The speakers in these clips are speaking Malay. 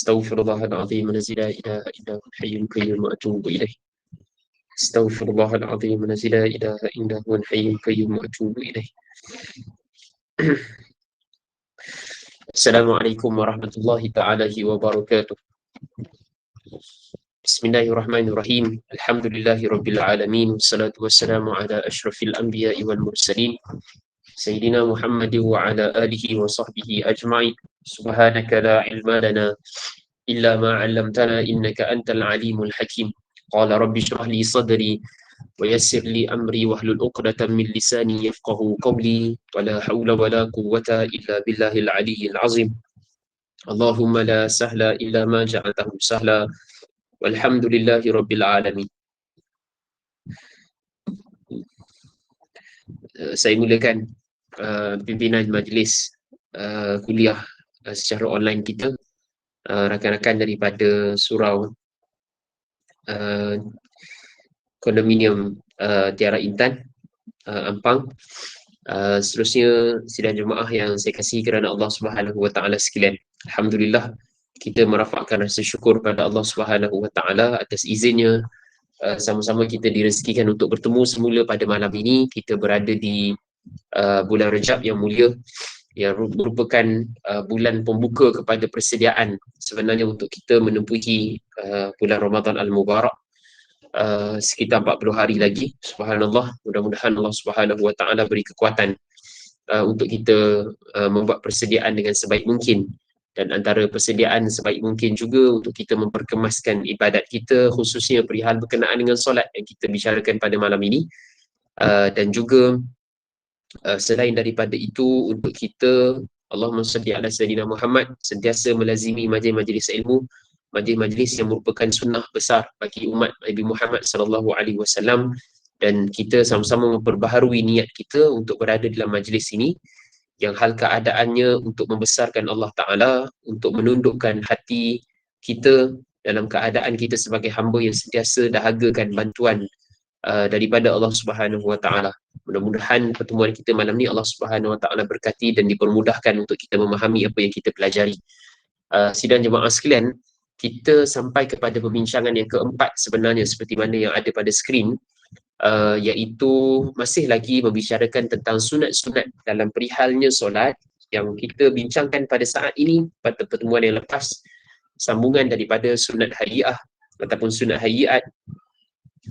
Astaghfirullahal azim allazi la ilaha illa huwal hayyul qayyum wa atubu ilaih. Astaghfirullahal azim allazi la ilaha illa huwal hayyul qayyum wa atubu ilaih. Assalamualaikum warahmatullahi taala wabarakatuh. Bismillahirrahmanirrahim. Alhamdulillahi rabbil alamin. Wassalatu wassalamu ala asyrafil anbiya'i wal mursalin. Sayyidina Muhammad wa ala alihi wa sahbihi ajma'in. Subhanaka la ilma lana illa ma 'allamtana innaka antal alimul hakim. Qala rabbi shrah li sadri wa yassir li amri wahlul 'uqdatam min lisani yafqahu qawli wa la haula wa la quwwata illa billahil aliyyil azim. Allahumma la sahla illa ma ja'altahu sahla walhamdulillahi rabbil alamin. Saya mulakan pimpinan majlis kuliah secara online kita. Rakan-rakan daripada surau kondominium Tiara Intan, Ampang. Seterusnya sidang jemaah yang saya kasihi kerana Allah Subhanahu wa taala sekalian. Alhamdulillah, kita merafakkan rasa syukur pada Allah Subhanahu wa taala atas izinnya sama-sama kita direzekikan untuk bertemu semula pada malam ini. Kita berada di bulan Rejab yang mulia, yang merupakan bulan pembuka kepada persediaan sebenarnya untuk kita menempuhi bulan Ramadan Al-Mubarak. Sekitar 40 hari lagi. Subhanallah, mudah-mudahan Allah Subhanahu wa taala beri kekuatan untuk kita membuat persediaan dengan sebaik mungkin, dan antara persediaan sebaik mungkin juga untuk kita memperkemaskan ibadat kita, khususnya perihal berkenaan dengan solat yang kita bicarakan pada malam ini. Dan juga selain daripada itu, untuk kita, Allahumma salli ala Sayyidina Muhammad, sentiasa melazimi majlis-majlis ilmu, majlis-majlis yang merupakan sunnah besar bagi umat Nabi Muhammad sallallahu alaihi wasallam, dan kita sama-sama memperbaharui niat kita untuk berada dalam majlis ini yang hal keadaannya untuk membesarkan Allah Ta'ala, untuk menundukkan hati kita dalam keadaan kita sebagai hamba yang sentiasa dahagakan bantuan daripada Allah Subhanahu wa taala. Mudah-mudahan pertemuan kita malam ni Allah Subhanahu wa taala berkati dan dipermudahkan untuk kita memahami apa yang kita pelajari. Sidang jemaah sekalian, kita sampai kepada perbincangan yang keempat sebenarnya, seperti mana yang ada pada skrin, iaitu masih lagi membicarakan tentang sunat-sunat dalam perihalnya solat yang kita bincangkan pada saat ini pada pertemuan yang lepas, sambungan daripada sunat hayyi'ah ataupun sunat hayyi'at,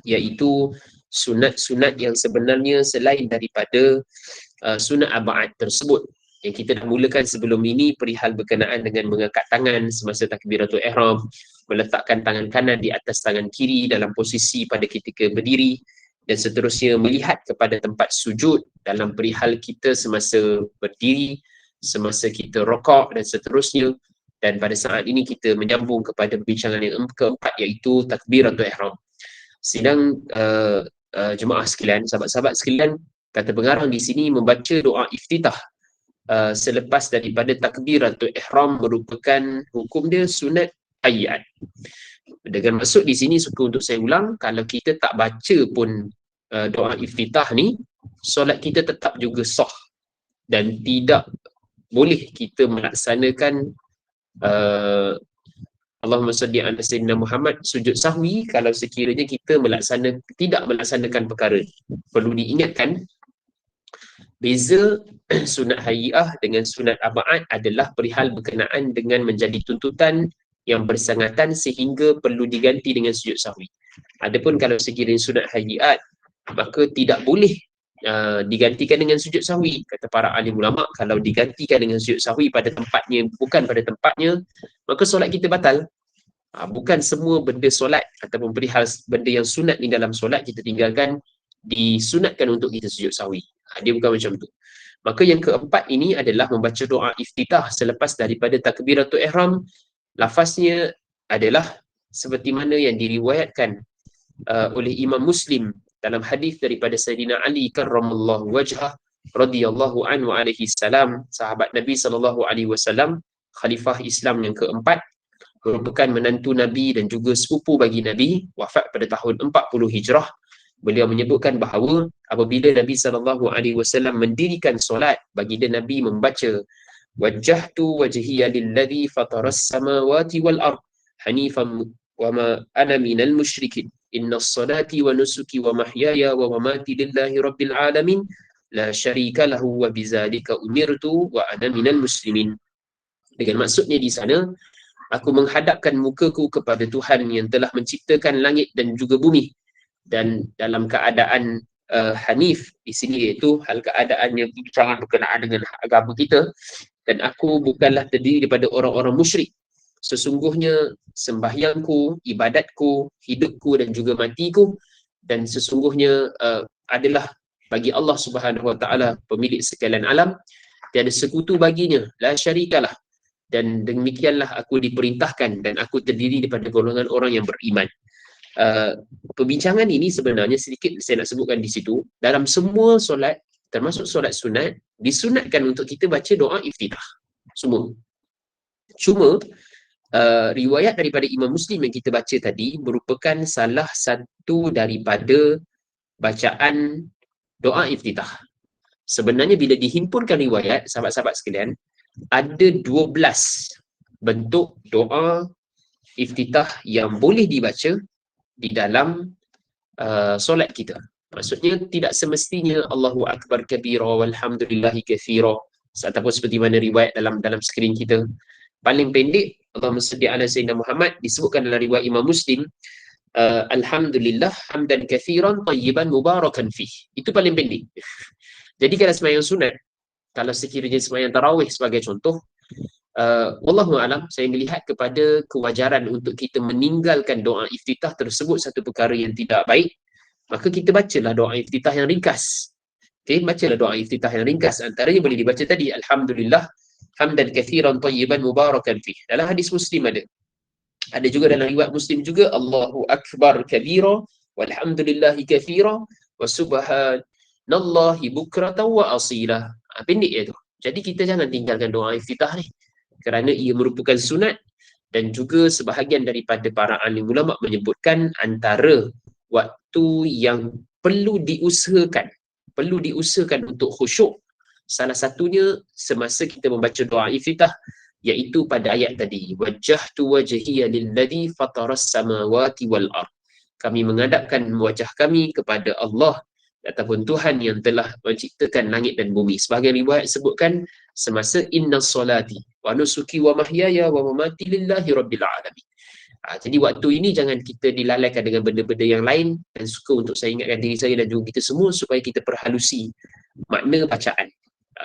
iaitu sunat-sunat yang sebenarnya selain daripada sunat ab'ad tersebut yang kita dah mulakan sebelum ini, perihal berkenaan dengan mengangkat tangan semasa takbiratul ihram, meletakkan tangan kanan di atas tangan kiri dalam posisi pada ketika berdiri, dan seterusnya melihat kepada tempat sujud dalam perihal kita semasa berdiri, semasa kita rokok dan seterusnya. Dan pada saat ini kita menyambung kepada perbincangan yang keempat, iaitu takbiratul ihram. Sidang jemaah sekalian, sahabat-sahabat sekalian, kata pengarang di sini membaca doa iftitah selepas daripada takbiratul ihram merupakan hukum dia sunat hayyi'at. Dengan maksud di sini, suka untuk saya ulang, kalau kita tak baca pun doa iftitah ni, solat kita tetap juga sah, dan tidak boleh kita melaksanakan Allahumma salli ala Sayyidina Muhammad sujud sahwi kalau sekiranya kita tidak melaksanakan perkara. Perlu diingatkan, beza sunat hayyi'ah dengan sunat ab'ad adalah perihal berkenaan dengan menjadi tuntutan yang bersangatan sehingga perlu diganti dengan sujud sahwi. Adapun kalau sekiranya sunat hayyi'at, maka tidak boleh digantikan dengan sujud sahwi. Kata para alim ulama, kalau digantikan dengan sujud sahwi pada tempatnya, bukan pada tempatnya, maka solat kita batal. Bukan semua benda solat ataupun perihal benda yang sunat ni dalam solat kita tinggalkan, disunatkan untuk kita sujud sahwi. Dia bukan macam tu. Maka yang keempat ini adalah membaca doa iftitah selepas daripada takbiratul ihram. Lafaznya adalah seperti mana yang diriwayatkan oleh Imam Muslim dalam hadis daripada Sayyidina Ali karramallahu wajhah radhiyallahu anhu alaihi salam, sahabat Nabi sallallahu alaihi wasallam, khalifah Islam yang keempat, merupakan menantu Nabi dan juga sepupu bagi Nabi, wafat pada tahun 40 Hijrah. Beliau menyebutkan bahawa apabila Nabi sallallahu alaihi wasallam mendirikan solat, baginda Nabi membaca wajjahtu wajhiya lilladzi fataras samawati wal ard hanifan wa ma ana minal musyrikin inna salati wa nusuki wa mahyaya wa mamati lillahi rabbil alamin la syarika lahu wa bizalika umirtu wa ana minal muslimin. Dengan maksudnya di sana, aku menghadapkan mukaku kepada Tuhan yang telah menciptakan langit dan juga bumi, dan dalam keadaan hanif di sini, iaitu hal keadaan yang sangat berkenaan dengan agama kita, dan aku bukanlah terdiri daripada orang-orang musyrik. Sesungguhnya sembahyangku, ibadatku, hidupku dan juga matiku, dan sesungguhnya adalah bagi Allah Subhanahu Wa Taala, pemilik sekalian alam, tiada sekutu baginya, la syarikalah, dan demikianlah aku diperintahkan dan aku terdiri daripada golongan orang yang beriman. Perbincangan ini sebenarnya sedikit saya nak sebutkan di situ. Dalam semua solat, termasuk solat sunat, disunatkan untuk kita baca doa iftitah semua. Cuma riwayat daripada Imam Muslim yang kita baca tadi merupakan salah satu daripada bacaan doa iftitah. Sebenarnya bila dihimpunkan riwayat, sahabat-sahabat sekalian, ada 12 bentuk doa iftitah yang boleh dibaca di dalam solat kita. Maksudnya tidak semestinya Allahu Akbar kabira walhamdulillahi katsira ataupun seperti mana riwayat dalam skrin kita. Paling pendek, Allahumma salli ala sayyidina Muhammad, disebutkan dalam riwayat Imam Muslim, alhamdulillah hamdan katsiran tayyiban mubarakan fih. Itu paling pendek. Jadi kalau sembahyang sunat, kalau sekiranya sembahyang tarawih sebagai contoh, wallahu alam, saya melihat kepada kewajaran untuk kita meninggalkan doa iftitah tersebut satu perkara yang tidak baik, maka kita bacalah doa iftitah yang ringkas. Okay, bacalah doa iftitah yang ringkas. Antaranya boleh dibaca tadi, alhamdulillah hamdan katsiran tayyiban mubarakan fih. Dalam hadis Muslim ada juga dalam riwayat Muslim juga, Allahu akbar kabira walhamdulillahi katsira wa subhanallahi bukratan wa asila. Pendek ya tu. Jadi kita jangan tinggalkan doa iftitah ni, kerana ia merupakan sunat, dan juga sebahagian daripada para alim ulama menyebutkan antara waktu yang perlu diusahakan untuk khusyuk, salah satunya semasa kita membaca doa iftitah, iaitu pada ayat tadi, wajjahtu wajhiya lilladzi fataras samawati wal ard. Kami menghadapkan wajah kami kepada Allah ataupun Tuhan yang telah menciptakan langit dan bumi. Sebahagian riwayat sebutkan semasa inna salati wa nusuki wa mahyaya wa mamati lillahi rabbil alamin. Jadi waktu ini jangan kita dilalaikan dengan benda-benda yang lain, dan suka untuk saya ingatkan diri saya dan juga kita semua supaya kita perhalusi makna bacaan.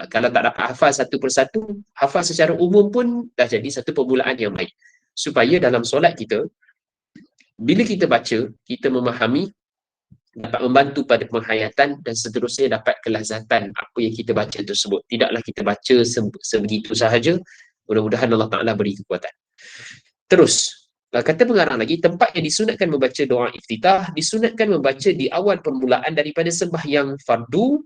Kalau tak dapat hafal satu persatu, hafal secara umum pun dah jadi satu permulaan yang baik, supaya dalam solat kita, bila kita baca, kita memahami, dapat membantu pada penghayatan, dan seterusnya dapat kelazatan apa yang kita baca tersebut. Tidaklah kita baca sebegitu sahaja. Mudah-mudahan Allah Ta'ala beri kekuatan. Terus, kata pengarang lagi, tempat yang disunatkan membaca doa iftitah, disunatkan membaca di awal permulaan daripada sembahyang fardu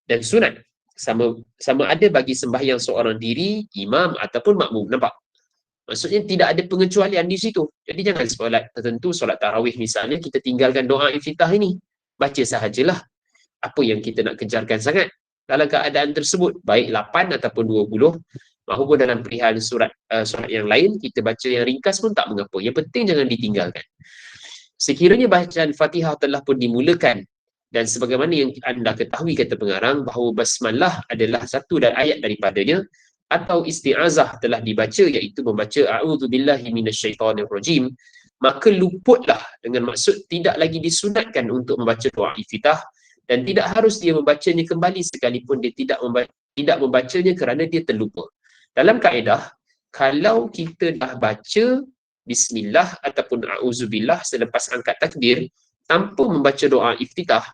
dan sunat. Sama ada bagi sembahyang seorang diri, imam ataupun makmum. Nampak? Maksudnya tidak ada pengecualian di situ. Jadi jangan solat tertentu, solat tarawih misalnya, kita tinggalkan doa iftitah ini. Baca sahajalah apa yang kita nak kejarkan sangat. Dalam keadaan tersebut, baik 8 ataupun 20, maupun dalam perihal surat yang lain, kita baca yang ringkas pun tak mengapa. Yang penting jangan ditinggalkan. Sekiranya bacaan Fatihah telah pun dimulakan, dan sebagaimana yang anda ketahui kata pengarang, bahawa basmalah adalah satu ayat daripadanya, atau isti'azah telah dibaca, iaitu membaca a'udzubillahi minasyaitonirrajim, maka luputlah, dengan maksud tidak lagi disunatkan untuk membaca doa iftitah, dan tidak harus dia membacanya kembali sekalipun dia tidak membacanya kerana dia terlupa. Dalam kaedah, kalau kita dah baca bismillah ataupun a'udzubillah selepas angkat takbir tanpa membaca doa iftitah,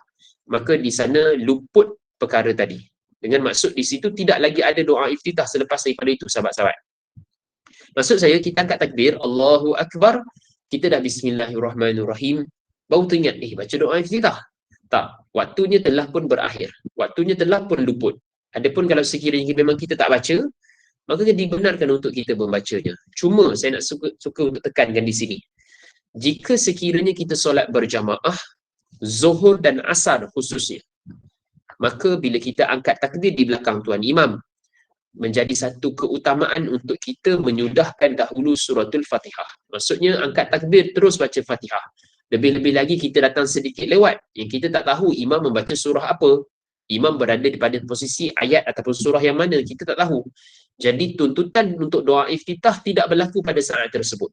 maka di sana luput perkara tadi. Dengan maksud di situ tidak lagi ada doa iftitah selepas daripada itu, sahabat-sahabat. Maksud saya, kita angkat takbir, Allahu Akbar, kita dah bismillahirrahmanirrahim, baru teringat, baca doa iftitah. Tak, waktunya telah pun berakhir. Waktunya telah pun luput. Adapun kalau sekiranya memang kita tak baca, maka dibenarkan untuk kita membacanya. Cuma saya nak suka untuk tekankan di sini. Jika sekiranya kita solat berjamaah, Zuhur dan Asar khususnya, maka bila kita angkat takbir di belakang tuan imam, menjadi satu keutamaan untuk kita menyudahkan dahulu suratul Fatihah. Maksudnya angkat takbir terus baca Fatihah. Lebih-lebih lagi kita datang sedikit lewat yang kita tak tahu imam membaca surah apa. Imam berada pada posisi ayat ataupun surah yang mana kita tak tahu. Jadi tuntutan untuk doa iftitah tidak berlaku pada saat tersebut.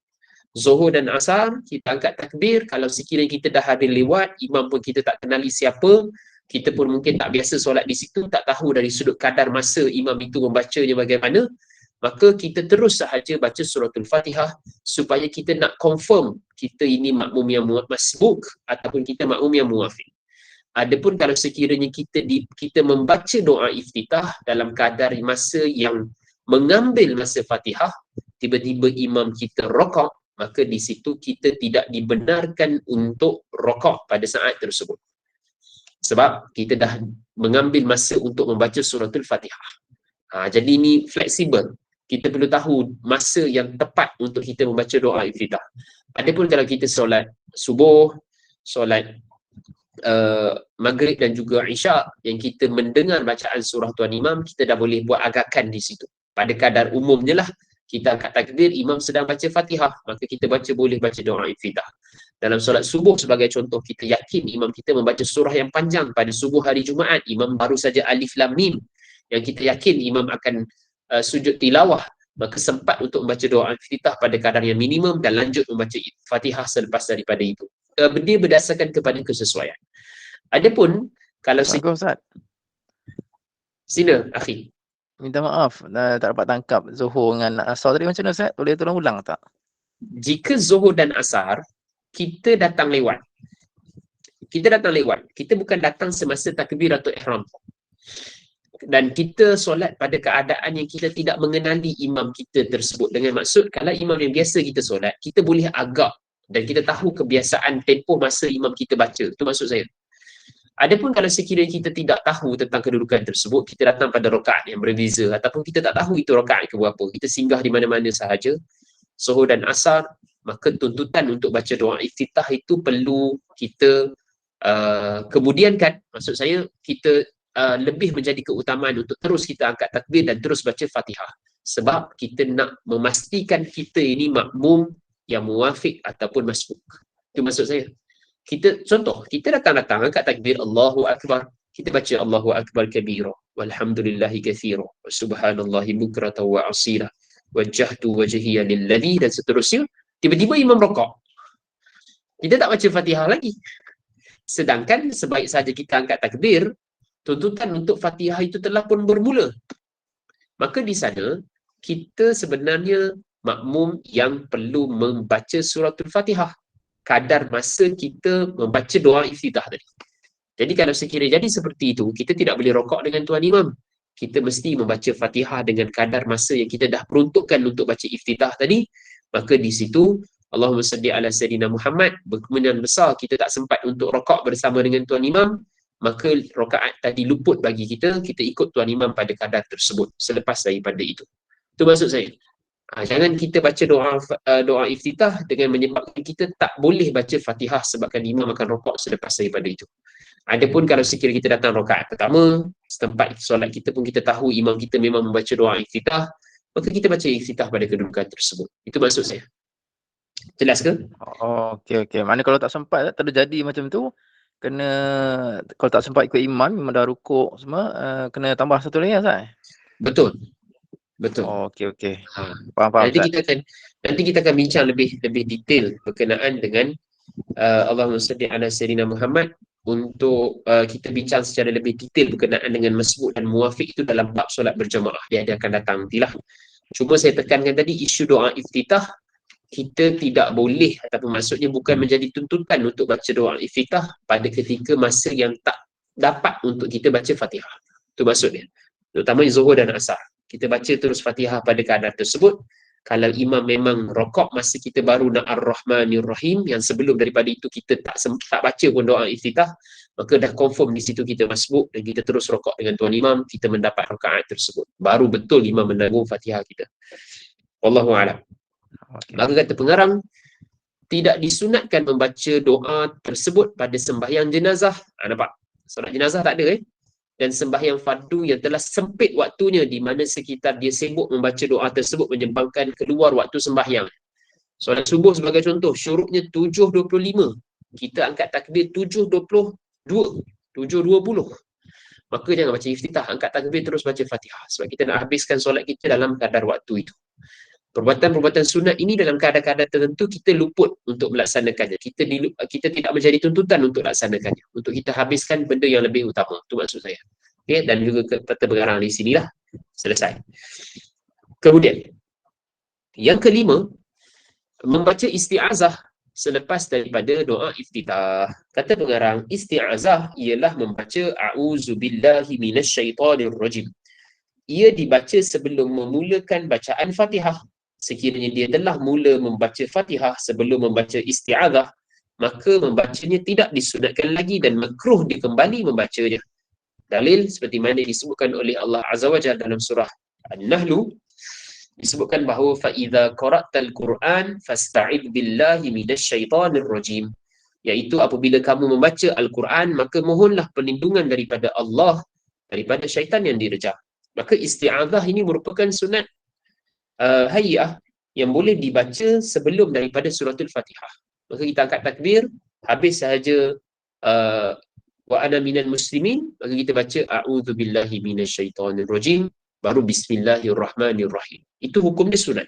Zuhur dan Asar kita angkat takbir, kalau sekiranya kita dah ada lewat, imam pun kita tak kenali siapa, kita pun mungkin tak biasa solat di situ, tak tahu dari sudut kadar masa imam itu membacanya bagaimana, maka kita terus sahaja baca suratul Fatihah supaya kita nak confirm kita ini makmum yang masbuk ataupun kita makmum yang muwafiq. Adapun kalau sekiranya kita membaca doa iftitah dalam kadar masa yang mengambil masa Fatihah, tiba-tiba imam kita rokok, maka di situ kita tidak dibenarkan untuk rokok pada saat tersebut. Sebab kita dah mengambil masa untuk membaca suratul Fatihah. Jadi ini fleksibel. Kita perlu tahu masa yang tepat untuk kita membaca doa iftitah. Adapun kalau kita solat subuh, solat maghrib dan juga isyak yang kita mendengar bacaan surah Tuan Imam, kita dah boleh buat agakan di situ. Pada kadar umumnya lah, kita angkat takbir, imam sedang baca Fatihah, maka kita boleh baca doa iftitah. Dalam solat subuh sebagai contoh, kita yakin imam kita membaca surah yang panjang pada subuh hari Jumaat, imam baru saja alif lam mim, yang kita yakin imam akan sujud tilawah, maka sempat untuk membaca doa iftitah pada kadar yang minimum dan lanjut membaca Fatihah selepas daripada itu. Dia berdasarkan kepada kesesuaian. Adapun kalau Ustaz. Sila, akhi. Minta maaf, tak dapat tangkap Zuhur dengan Asar tadi macam mana Ustaz? Boleh tolong ulang tak? Jika Zuhur dan Asar, kita datang lewat. Kita bukan datang semasa takbiratul ihram. Dan kita solat pada keadaan yang kita tidak mengenali imam kita tersebut. Dengan maksud, kalau imam yang biasa kita solat, kita boleh agak dan kita tahu kebiasaan tempoh masa imam kita baca. Itu maksud saya. Adapun kalau sekiranya kita tidak tahu tentang kedudukan tersebut, kita datang pada rakaat yang berbeza ataupun kita tak tahu itu rakaat ke berapa, kita singgah di mana-mana sahaja, Zuhur dan Asar, maka tuntutan untuk baca doa iftitah itu perlu kita kemudiankan. Maksud saya, kita lebih menjadi keutamaan untuk terus kita angkat takbir dan terus baca Fatihah. Sebab kita nak memastikan kita ini makmum yang muwafiq ataupun masbuk. Itu maksud saya. Kita datang angkat takbir Allahu Akbar, kita baca Allahu Akbar kabira walhamdulillahi katsira wa subhanallahi bukratan wa asila wajjahtu wajhiya lilladzi dan seterusnya. Tiba-tiba imam rokok, kita tak baca Fatihah lagi. Sedangkan sebaik saja kita angkat takbir, tuntutan untuk Fatihah itu telah pun bermula. Maka di sana kita sebenarnya makmum yang perlu membaca suratul Fatihah kadar masa kita membaca doa iftitah tadi. Jadi kalau sekiranya jadi seperti itu, kita tidak boleh rokok dengan tuan imam. Kita mesti membaca Fatihah dengan kadar masa yang kita dah peruntukkan untuk baca iftitah tadi. Maka di situ Allahumma salli ala sayyidina Muhammad, berkemungkinan besar kita tak sempat untuk rokok bersama dengan tuan imam, maka rakaat tadi luput bagi kita ikut tuan imam pada kadar tersebut selepas daripada itu. Itu maksud saya. Jangan kita baca doa iftitah dengan menyebabkan kita tak boleh baca Fatihah sebabkan imam akan rokok selepas daripada itu. Adapun kalau sekiranya kita datang rakaat pertama, setempat solat kita pun kita tahu imam kita memang membaca doa iftitah, maka kita baca iftitah pada kedudukan tersebut. Itu maksud saya. Jelas ke? Oh, okey. Mana kalau tak sempat terjadi macam tu, kalau tak sempat ikut imam dah rukuk semua, kena tambah satu lagi Ustaz? Betul. Oh, okey. Faham Nanti kita akan bincang lebih detail berkenaan dengan Allahumma salli ala sayyidina Muhammad untuk kita bincang secara lebih detail berkenaan dengan masbuk dan muwafiq itu dalam bab solat berjamaah. Dia akan datang nantilah. Cuma saya tekankan tadi isu doa iftitah, kita tidak boleh ataupun maksudnya bukan menjadi tuntutan untuk baca doa iftitah pada ketika masa yang tak dapat untuk kita baca Fatihah. Itu maksudnya. Terutama Zuhur dan Asar. Kita baca terus Fatihah pada kadar tersebut. Kalau imam memang rokok masa kita baru nak Ar-Rahmanir Rahim, yang sebelum daripada itu kita tak baca pun doa iftitah, maka dah confirm di situ kita masbuk dan kita terus rokok dengan tuan imam, kita mendapat rakaat tersebut. Baru betul imam menanggung Fatihah kita. Wallahu a'lam. Maka kata pengarang, tidak disunatkan membaca doa tersebut pada sembahyang jenazah. Nampak? Solat jenazah tak ada dan sembahyang fardu yang telah sempit waktunya di mana sekitar dia sibuk membaca doa tersebut menyebabkan keluar waktu sembahyang. Solat subuh sebagai contoh, syuruknya 7.25. Kita angkat takbir 7.22, 7.20. Maka jangan baca iftitah, angkat takbir terus baca Fatihah. Sebab kita nak habiskan solat kita dalam kadar waktu itu. Perbuatan-perbuatan sunat ini dalam kadar-kadar tertentu kita luput untuk melaksanakannya. Kita tidak menjadi tuntutan untuk laksanakannya. Untuk kita habiskan benda yang lebih utama. Itu maksud saya. Okay? Dan juga kata pengarang di sinilah selesai. Kemudian, yang kelima, membaca isti'azah selepas daripada doa iftitah. Kata pengarang, isti'azah ialah membaca a'udzubillahi minasyaitonirrajim. Ia dibaca sebelum memulakan bacaan Fatihah. Sekiranya dia telah mula membaca Fatihah sebelum membaca isti'azah, maka membacanya tidak disunatkan lagi dan makruh dia kembali membacanya. Dalil seperti mana disebutkan oleh Allah Azza wa Jalla dalam surah An-Nahl, disebutkan bahawa فَإِذَا قَرَأْتَ الْقُرْآنَ فَاسْتَعِذْ بِاللَّهِ مِنَ الشَّيْطَانِ الرَّجِيمِ. Iaitu apabila kamu membaca Al-Quran, maka mohonlah perlindungan daripada Allah, daripada syaitan yang direjam. Maka isti'adzah ini merupakan sunat hay'ah yang boleh dibaca sebelum daripada suratul Fatihah. Maka kita angkat takbir, habis sahaja wa ana minal muslimin, maka kita baca a'udzubillahi minasyaitonirrajim, baru bismillahirrahmanirrahim. Itu hukumnya sunat.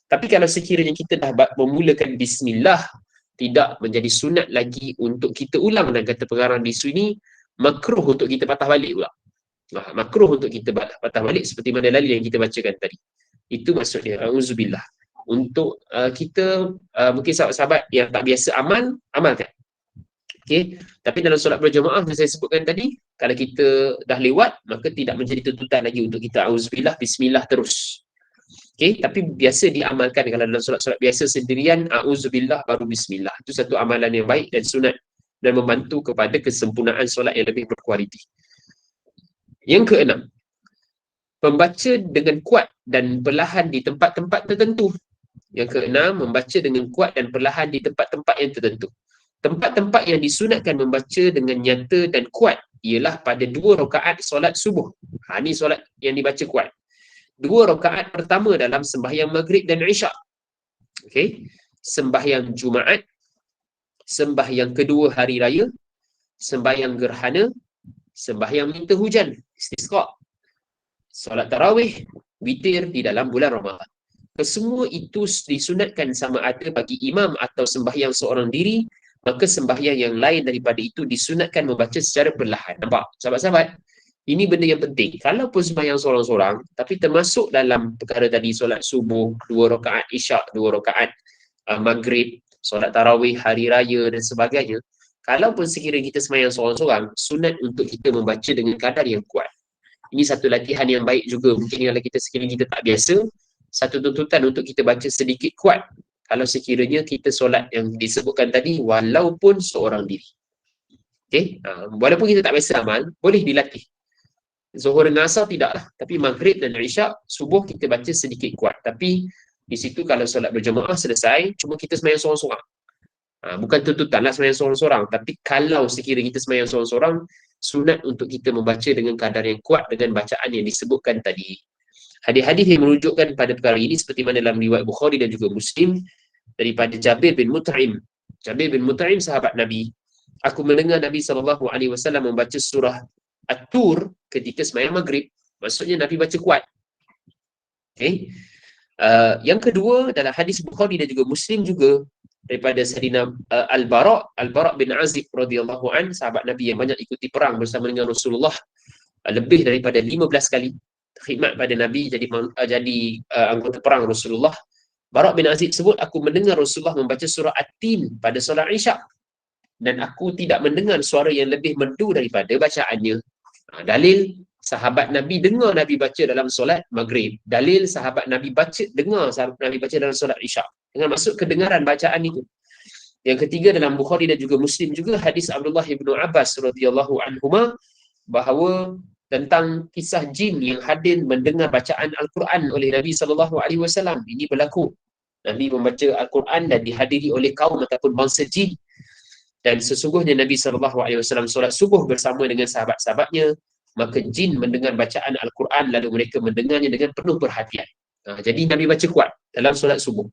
Tapi kalau sekiranya kita dah memulakan bismillah, tidak menjadi sunat lagi untuk kita ulang, dan kata pengarang di sini makruh untuk kita patah balik pula. Makruh untuk kita patah balik seperti mana dalil yang kita bacakan tadi. Itu maksudnya auzubillah. Untuk kita mungkin sahabat-sahabat yang tak biasa amalkan. Okey, tapi dalam solat berjemaah yang saya sebutkan tadi, kalau kita dah lewat, maka tidak menjadi tuntutan lagi untuk kita auzubillah, bismillah terus. Okey, tapi biasa diamalkan kalau dalam solat-solat biasa sendirian, auzubillah baru bismillah. Itu satu amalan yang baik dan sunat dan membantu kepada kesempurnaan solat yang lebih berkualiti. Yang keenam, membaca dengan kuat dan perlahan di tempat-tempat tertentu. Yang keenam, membaca dengan kuat dan perlahan di tempat-tempat yang tertentu. Tempat-tempat yang disunatkan membaca dengan nyata dan kuat ialah pada 2 rakaat solat subuh. Ini solat yang dibaca kuat. 2 rakaat pertama dalam sembahyang maghrib dan isyak. Okey. Sembahyang Jumaat, sembahyang kedua hari raya, sembahyang gerhana, sembahyang minta hujan, istisqa, solat tarawih, witir di dalam bulan Ramadan. Kesemua itu disunatkan sama ada bagi imam atau sembahyang seorang diri, maka sembahyang yang lain daripada itu disunatkan membaca secara perlahan. Nampak? Sahabat-sahabat, ini benda yang penting. Kalau pun sembahyang seorang-seorang, tapi termasuk dalam perkara tadi, solat subuh, 2 rakaat isyak, 2 rakaat maghrib, solat tarawih, hari raya dan sebagainya, kalau pun sekiranya kita sembahyang seorang-seorang, sunat untuk kita membaca dengan kadar yang kuat. Ini satu latihan yang baik juga. Mungkin kalau kita sekiranya kita tak biasa, satu tuntutan untuk kita baca sedikit kuat kalau sekiranya kita solat yang disebutkan tadi, walaupun seorang diri. Okay? Walaupun kita tak biasa amal, boleh dilatih. Zuhur dan Asar tidaklah, tapi maghrib dan isyak, subuh kita baca sedikit kuat. Tapi di situ kalau solat berjemaah selesai, cuma kita sembahyang seorang-seorang. Bukan tuntutan lah sembahyang seorang-seorang, tapi kalau sekiranya kita sembahyang seorang-seorang, sunat untuk kita membaca dengan kadar yang kuat dengan bacaan yang disebutkan tadi. Hadis-hadis yang menunjukkan pada perkara ini seperti mana dalam riwayat Bukhari dan juga Muslim daripada Jabir bin Mut'im. Jabir bin Mut'im sahabat Nabi. Aku mendengar Nabi SAW membaca surah At-Tur ketika sembahyang maghrib. Maksudnya Nabi baca kuat. Okay. Yang kedua dalam hadis Bukhari dan juga Muslim juga daripada Sayyidina Al-Bara' bin Azib radhiyallahu an, sahabat Nabi yang banyak ikuti perang bersama dengan Rasulullah, lebih daripada 15 kali khidmat pada Nabi, jadi anggota perang Rasulullah. Bara' bin Azib sebut, aku mendengar Rasulullah membaca surah At-Tin pada solat isyak dan aku tidak mendengar suara yang lebih merdu daripada bacaannya. Dalil sahabat Nabi dengar Nabi baca dalam solat maghrib. Dalil sahabat Nabi dengar sahabat Nabi baca dalam solat isyak. Dengan maksud kedengaran bacaan itu. Yang ketiga dalam Bukhari dan juga Muslim juga hadis Abdullah bin Abbas radhiyallahu anhuma bahawa tentang kisah jin yang hadir mendengar bacaan Al-Quran oleh Nabi SAW. Ini berlaku. Nabi membaca Al-Quran dan dihadiri oleh kaum ataupun bangsa jin. Dan sesungguhnya Nabi SAW solat subuh bersama dengan sahabat-sahabatnya. maka jin mendengar bacaan Al-Quran lalu mereka mendengarnya dengan penuh perhatian. Jadi Nabi baca kuat dalam solat subuh.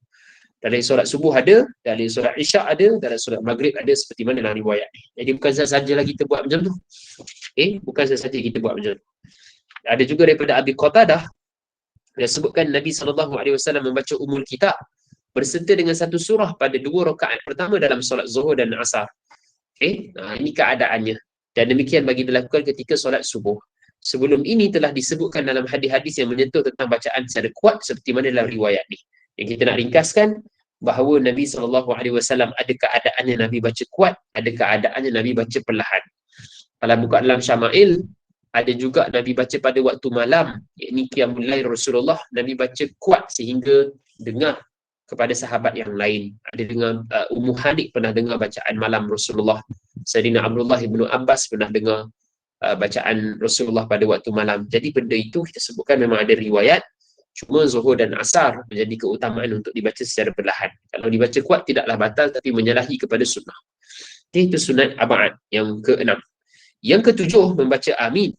Dalam solat subuh ada, dalam solat isyak ada, dalam solat maghrib ada, seperti mana dalam riwayat ni. Jadi bukan sahaja kita buat macam tu. Bukan sahaja kita buat macam tu. Ada juga daripada Abi Qatadah, dia sebutkan Nabi SAW membaca Ummul Kitab berserta dengan satu surah pada 2 rakaat pertama dalam solat zuhur dan asar. Ini keadaannya. Dan demikian bagi dilakukan ketika solat subuh. Sebelum ini telah disebutkan dalam hadis-hadis yang menyentuh tentang bacaan secara kuat seperti mana dalam riwayat ni. Yang kita nak ringkaskan, bahawa Nabi SAW ada keadaannya Nabi baca kuat, ada keadaannya Nabi baca perlahan. Kalau buka dalam Syama'il, ada juga Nabi baca pada waktu malam, yakni Qiyamul Lail Rasulullah, Nabi baca kuat sehingga dengar kepada sahabat yang lain. Ada dengar, Ummu Hanik pernah dengar bacaan malam Rasulullah. Sayyidina Abdullah ibn Abbas pernah dengar bacaan Rasulullah pada waktu malam. Jadi benda itu kita sebutkan memang ada riwayat, cuma zuhur dan asar menjadi keutamaan untuk dibaca secara perlahan. Kalau dibaca kuat tidaklah batal, tapi menyalahi kepada sunnah. Itu sunat abad yang ke-6. Yang ke-7 membaca amin.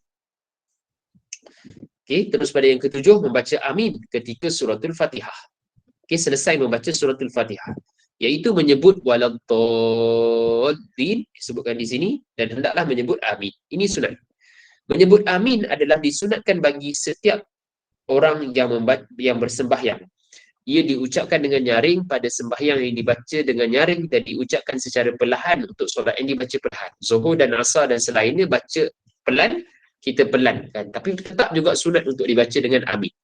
Terus pada yang ke-7 membaca amin ketika suratul Fatihah. Selesai membaca suratul Fatihah, iaitu menyebut waladdallin disebutkan di sini, dan hendaklah menyebut amin. Ini sunat. Menyebut amin adalah disunatkan bagi setiap orang yang bersembahyang. Ia diucapkan dengan nyaring pada sembahyang yang dibaca dengan nyaring dan diucapkan secara perlahan untuk solat yang dibaca perlahan. Zuhur dan asar dan selainnya baca pelan, kita pelankan. Tapi tetap juga sunat untuk dibaca dengan amin.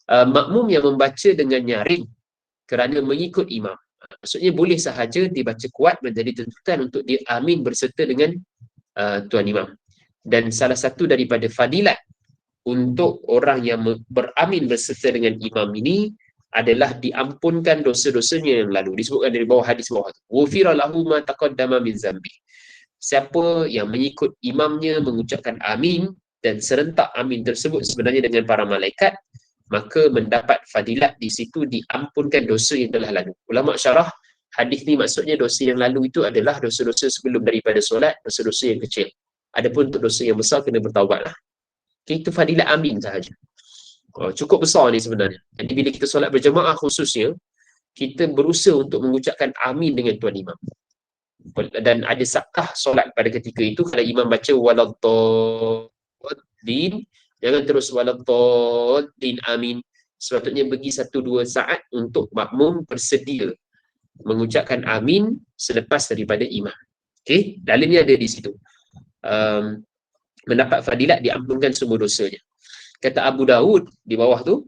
Makmum yang membaca dengan nyaring kerana mengikut imam, maksudnya boleh sahaja dibaca kuat, menjadi tuntutan untuk dia amin berserta dengan tuan imam. Dan salah satu daripada fadilat untuk orang yang beramin berserta dengan imam ini adalah diampunkan dosa-dosanya yang lalu. Disebutkan dari bawah hadis bawah tu. Ghufira lahu ma taqaddama min zambi. Siapa yang mengikut imamnya mengucapkan amin dan serentak amin tersebut sebenarnya dengan para malaikat, maka mendapat fadilat di situ, diampunkan dosa yang telah lalu. Ulama syarah hadis ni maksudnya dosa yang lalu itu adalah dosa-dosa sebelum daripada solat, dosa-dosa yang kecil. Adapun untuk dosa yang besar kena bertaubatlah. Itu fadilat amin sahaja. Cukup besar ni sebenarnya. Jadi bila kita solat berjemaah khususnya, kita berusaha untuk mengucapkan amin dengan tuan imam. Dan ada sakah solat pada ketika itu, kalau imam baca waladdallin, jangan terus waladdallin amin. Sepatutnya bagi 1-2 saat untuk makmum bersedia mengucapkan amin selepas daripada imam. Dalilnya ada di situ. Mendapat fadilat, diampunkan semua dosanya. Kata Abu Daud di bawah tu,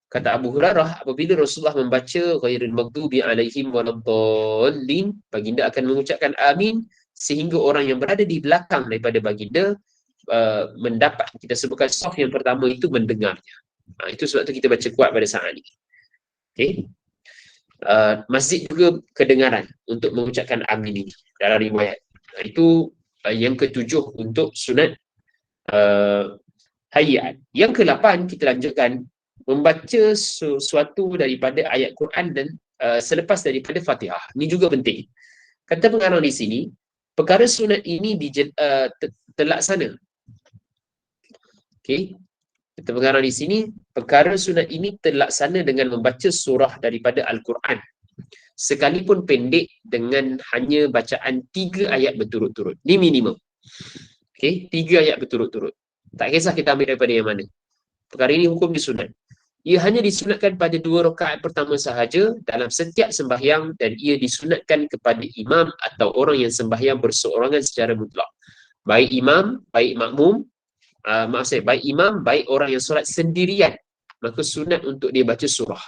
kata Abu Hurairah, apabila Rasulullah membaca ghairil maghdubi alaihim waladdallin, baginda akan mengucapkan amin sehingga orang yang berada di belakang daripada baginda mendapat, kita sebutkan saf yang pertama itu, mendengarnya. Itu sebab tu kita baca kuat pada saat ni. Masjid juga kedengaran untuk mengucapkan amin ini dalam riwayat. Itu yang ke-7 untuk sunat hayat. Yang ke-8 kita lanjutkan, membaca sesuatu daripada ayat Quran dan selepas daripada Fatihah. Ini juga penting. Kata pengarang di sini, perkara sunat ini terlaksana. Kata pengarang di sini, perkara sunat ini terlaksana dengan membaca surah daripada Al-Quran, sekalipun pendek, dengan hanya bacaan 3 ayat berturut-turut. Ini minimum. 3 ayat berturut-turut. Tak kisah kita ambil daripada yang mana. Perkara ini hukum disunat. Ia hanya disunatkan pada 2 rakaat pertama sahaja dalam setiap sembahyang, dan ia disunatkan kepada imam atau orang yang sembahyang berseorangan secara mutlak. Baik imam, baik makmum, baik imam, baik orang yang solat sendirian, maka sunat untuk dia baca surah.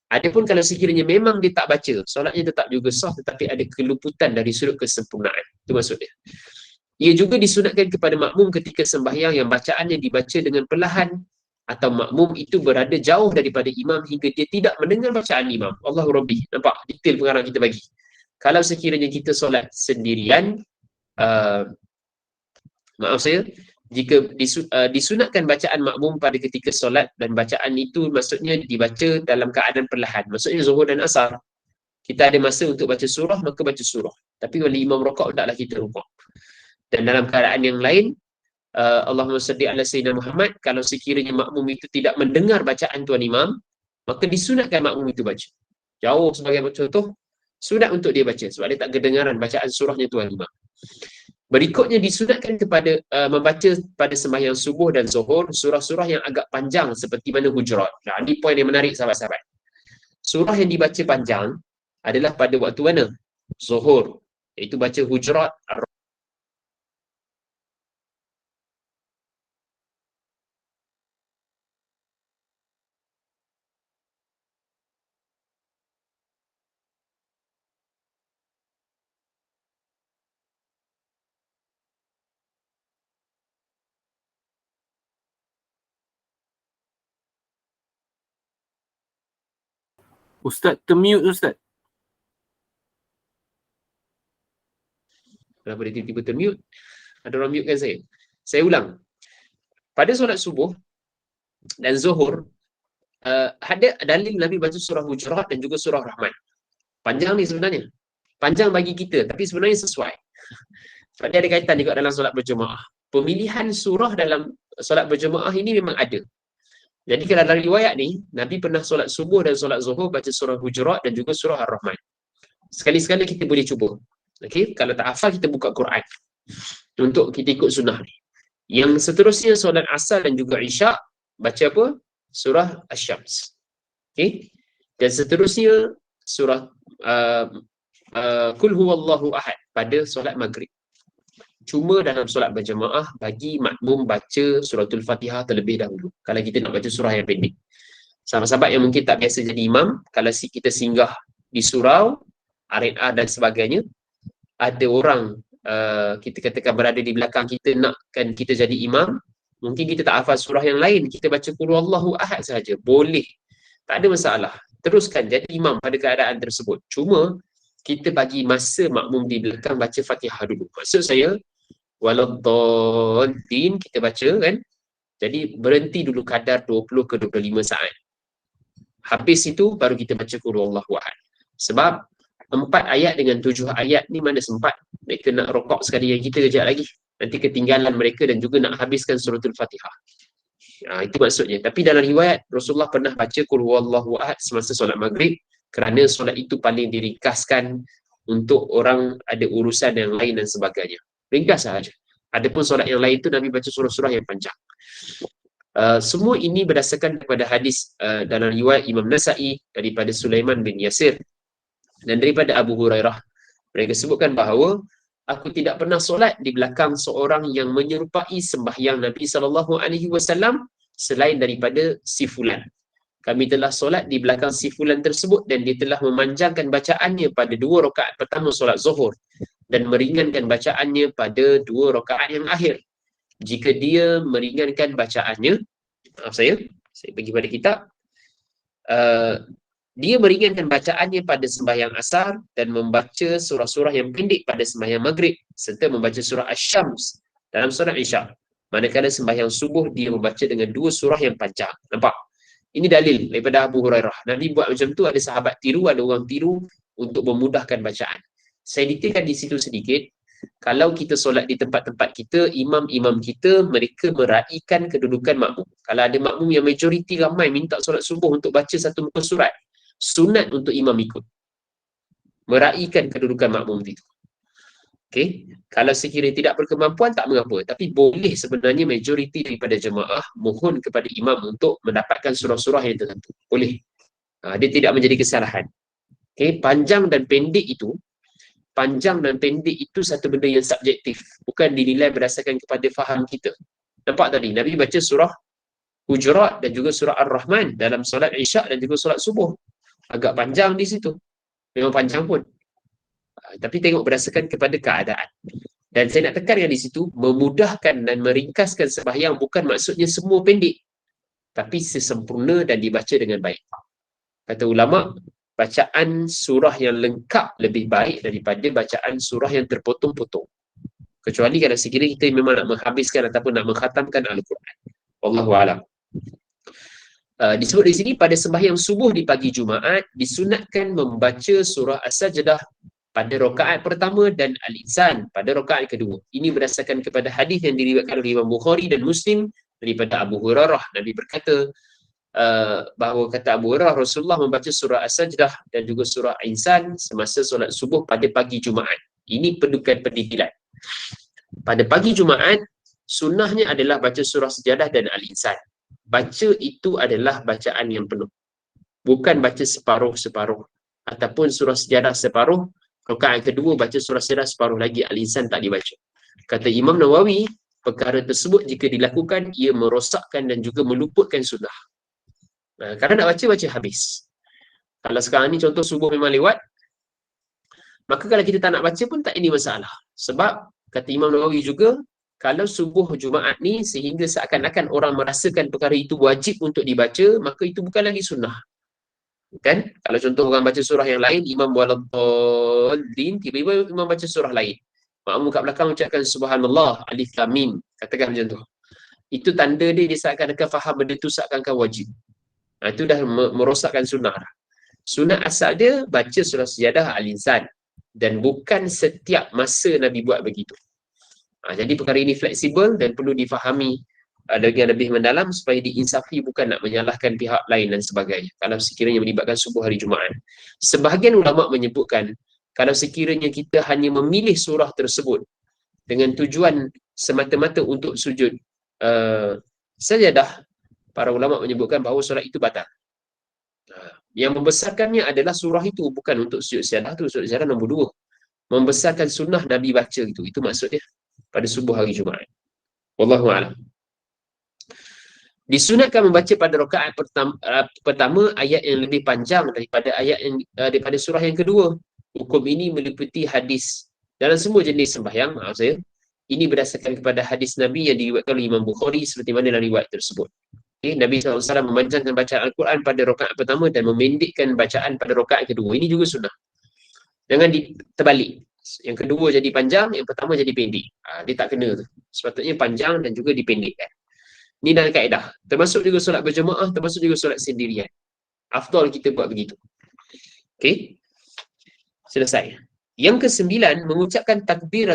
Adapun kalau sekiranya memang dia tak baca, solatnya tetap juga sah, tetapi ada keluputan dari sudut kesempurnaan. Itu maksud dia. Ia juga disunatkan kepada makmum ketika sembahyang yang bacaannya dibaca dengan perlahan, atau makmum itu berada jauh daripada imam hingga dia tidak mendengar bacaan imam. Allahu Rabbi. Nampak detail pengarang kita bagi. Kalau sekiranya kita solat sendirian, jika disunatkan bacaan makmum pada ketika solat, dan bacaan itu maksudnya dibaca dalam keadaan perlahan. Maksudnya zuhur dan asar, kita ada masa untuk baca surah, maka baca surah. Tapi bila imam rokok, taklah kita rokok. Dan dalam keadaan yang lain, Allahumma salli ala Sayyidina Muhammad, kalau sekiranya makmum itu tidak mendengar bacaan tuan imam, maka disunatkan makmum itu baca. Jauh sebagai contoh, sunat untuk dia baca sebab dia tak kedengaran bacaan surahnya tuan imam. Berikutnya disunatkan kepada membaca pada sembahyang subuh dan zuhur surah-surah yang agak panjang seperti mana Hujurat. Nah, ini poin yang menarik sahabat-sahabat. Surah yang dibaca panjang adalah pada waktu mana? Zuhur. Iaitu baca Hujurat. Ustaz termute Ustaz. Kenapa dia tiba-tiba termute? Ada orang mute kan saya? Saya ulang. Pada solat subuh dan zuhur, ada dalil Nabi baca surah Hujurat dan juga surah Rahman. Panjang ni sebenarnya. Panjang bagi kita, tapi sebenarnya sesuai. Sebab dia ada kaitan juga dalam solat berjemaah. Pemilihan surah dalam solat berjemaah ini memang ada. Jadi kalau dalam riwayat ni, Nabi pernah solat subuh dan solat zuhur baca surah Hujurat dan juga surah Ar-Rahman. Sekali-sekala kita boleh cuba. Okey, kalau tak hafal kita buka Quran untuk kita ikut sunnah ni. Yang seterusnya solat asar dan juga isyak baca apa? Surah Asy-Syams. Okey. Dan seterusnya surah Qul huwallahu ahad pada solat maghrib. Cuma dalam solat berjemaah bagi makmum baca suratul Fatihah terlebih dahulu kalau kita nak baca surah yang pendek. Sahabat-sahabat yang mungkin tak biasa jadi imam, kalau kita singgah di surau, R&R dan sebagainya, ada orang kita katakan berada di belakang kita nakkan kita jadi imam, mungkin kita tak hafal surah yang lain, kita baca Qul huwallahu ahad saja, boleh. Tak ada masalah. Teruskan jadi imam pada keadaan tersebut. Cuma kita bagi masa makmum di belakang baca Fatihah dulu. Maksud saya, waladdallin kita baca kan. Jadi berhenti dulu kadar 20 ke 25 saat. Habis itu baru kita baca Qul huwallahu ahad. Sebab 4 ayat dengan 7 ayat ni mana sempat mereka nak rokok sekali yang kita kejap lagi. Nanti ketinggalan mereka dan juga nak habiskan suratul Fatihah. Itu maksudnya. Tapi dalam riwayat Rasulullah pernah baca Qul huwallahu ahad semasa solat maghrib kerana solat itu paling diringkaskan untuk orang ada urusan yang lain dan sebagainya. Ringkas sahaja. Adapun solat yang lain tu Nabi baca surah-surah yang panjang. Semua ini berdasarkan kepada hadis dalam riwayat Imam Nasa'i daripada Sulaiman bin Yasir dan daripada Abu Hurairah. Mereka sebutkan bahawa aku tidak pernah solat di belakang seorang yang menyerupai sembahyang Nabi SAW selain daripada si fulan. Kami telah solat di belakang si fulan tersebut dan dia telah memanjangkan bacaannya pada 2 rakaat pertama solat zuhur dan meringankan bacaannya pada 2 rakaat yang akhir. Jika dia meringankan bacaannya, maaf saya bagi pada kitab, dia meringankan bacaannya pada sembahyang asar dan membaca surah-surah yang pendek pada sembahyang maghrib serta membaca surah Asy-Syams dalam solat isyak. Manakala sembahyang subuh dia membaca dengan 2 surah yang panjang. Nampak? Ini dalil daripada Abu Hurairah. Nabi buat macam tu, ada sahabat tiru, ada orang tiru untuk memudahkan bacaan. Saya detailkan di situ sedikit. Kalau kita solat di tempat-tempat kita, imam-imam kita mereka meraihkan kedudukan makmum. Kalau ada makmum yang majoriti ramai minta solat subuh untuk baca satu muka surat, sunat untuk imam ikut. Meraihkan kedudukan makmum itu. Okey, kalau sekiranya tidak berkemampuan tak mengapa, tapi boleh sebenarnya majoriti daripada jemaah mohon kepada imam untuk mendapatkan surah-surah yang tertentu. Boleh. Dia tidak menjadi kesalahan. Okey, panjang dan pendek itu satu benda yang subjektif, bukan dinilai berdasarkan kepada faham kita. Nampak tadi Nabi baca surah Hujurat dan juga surah Ar-Rahman dalam solat isyak dan juga solat subuh. Agak panjang di situ. Memang panjang pun. Tapi tengok berdasarkan kepada keadaan. Dan saya nak tekankan di situ, memudahkan dan meringkaskan sembahyang bukan maksudnya semua pendek, tapi sesempurna dan dibaca dengan baik. Kata ulama, bacaan surah yang lengkap lebih baik daripada bacaan surah yang terpotong-potong. Kecuali kalau sekiranya kita memang nak menghabiskan ataupun nak mengkhatamkan Al-Quran. Wallahu a'lam. Disebut di sini pada sembahyang subuh di pagi Jumaat disunatkan membaca surah As-Sajdah pada rakaat pertama dan Al-Insan pada rakaat kedua. Ini berdasarkan kepada hadis yang diriwayatkan oleh Imam Bukhari dan Muslim daripada Abu Hurairah. Nabi berkata bahawa kata Abu Hurairah, Rasulullah membaca surah As-Sajdah dan juga surah Al-Insan semasa solat subuh pada pagi Jumaat. Ini pendudukan pendidikan. Pada pagi Jumaat, sunnahnya adalah baca surah Sajadah dan Al-Insan. Baca itu adalah bacaan yang penuh. Bukan baca separuh-separuh. Ataupun surah Sajadah separuh, rakaat kedua baca surah Sajadah separuh lagi, Al-Insan tak dibaca. Kata Imam Nawawi, perkara tersebut jika dilakukan, ia merosakkan dan juga meluputkan sunnah. Kalau nak baca habis. Kalau sekarang ni contoh subuh memang lewat, maka kalau kita tak nak baca pun tak ini masalah. Sebab kata Imam Nawawi juga, kalau subuh Jumaat ni sehingga seakan-akan orang merasakan perkara itu wajib untuk dibaca, maka itu bukan lagi sunnah. Kan? Kalau contoh orang baca surah yang lain, Imam Waladhdallin, tiba-tiba Imam baca surah lain. Makmum kat belakang ucapkan Subhanallah, Alif Lam Mim. Katakan macam tu. Itu tanda dia seakan-akan faham benda tu seakan-akan wajib. Itu dah merosakkan sunnah. Sunnah asal dia baca surah Sajadah Al-Insan. Dan bukan setiap masa Nabi buat begitu. Jadi perkara ini fleksibel dan perlu difahami dengan lebih mendalam supaya diinsafi, bukan nak menyalahkan pihak lain dan sebagainya kalau sekiranya melibatkan subuh hari Jumaat. Sebahagian ulama menyebutkan kalau sekiranya kita hanya memilih surah tersebut dengan tujuan semata-mata untuk sujud sajadah, para ulama menyebutkan bahawa solat itu batal. Yang membesarkannya adalah surah itu, bukan untuk sujud sajadah tu. Sujud sajadah nombor 2. Membesarkan sunnah Nabi baca itu maksud dia pada subuh hari Jumaat. Wallahu a'lam. Disunatkan membaca pada rakaat pertama ayat yang lebih panjang daripada ayat yang daripada surah yang kedua. Hukum ini meliputi hadis dalam semua jenis sembahyang. Maaf saya, ini berdasarkan kepada hadis Nabi yang diriwayatkan oleh Imam Bukhari seperti mana dalam riwayat tersebut. Nabi SAW memanjangkan bacaan Al-Quran pada rakaat pertama dan memendekkan bacaan pada rakaat kedua. Ini juga sunnah. Jangan terbalik. Yang kedua jadi panjang, yang pertama jadi pendek. Dia tak kena tu. Sepatutnya panjang dan juga dipendekkan. Ini dalam kaedah. Termasuk juga solat berjemaah, termasuk juga solat sendirian. Afdal kita buat begitu. Okey. Selesai. Yang ke-9, mengucapkan takbir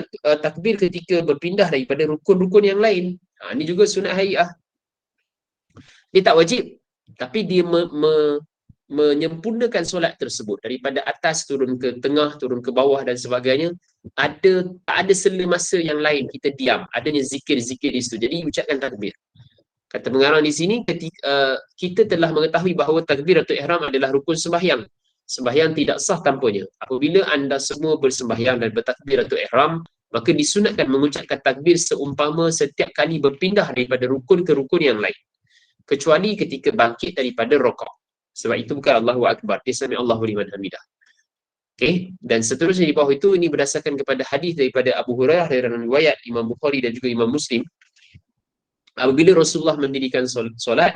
ketika berpindah daripada rukun-rukun yang lain. Ini juga sunat hai'ah. Dia tak wajib, tapi dia menyempurnakan solat tersebut daripada atas turun ke tengah, turun ke bawah dan sebagainya. Tak ada sela masa yang lain kita diam, adanya zikir-zikir di situ. Jadi ucapkan takbir. Kata pengarang di sini, ketika kita telah mengetahui bahawa takbiratul ihram adalah rukun sembahyang. Sembahyang tidak sah tanpanya. Apabila anda semua bersembahyang dan bertakbiratul ihram, maka disunatkan mengucapkan takbir seumpama setiap kali berpindah daripada rukun ke rukun yang lain. Kecuali ketika bangkit daripada rakaat. Sebab itu bukan Allahu Akbar. Dia sami Allahu liman hamidah. Okey, dan seterusnya di bawah itu ini berdasarkan kepada hadis daripada Abu Hurairah dalam riwayat Imam Bukhari dan juga Imam Muslim. Apabila Rasulullah mendirikan solat,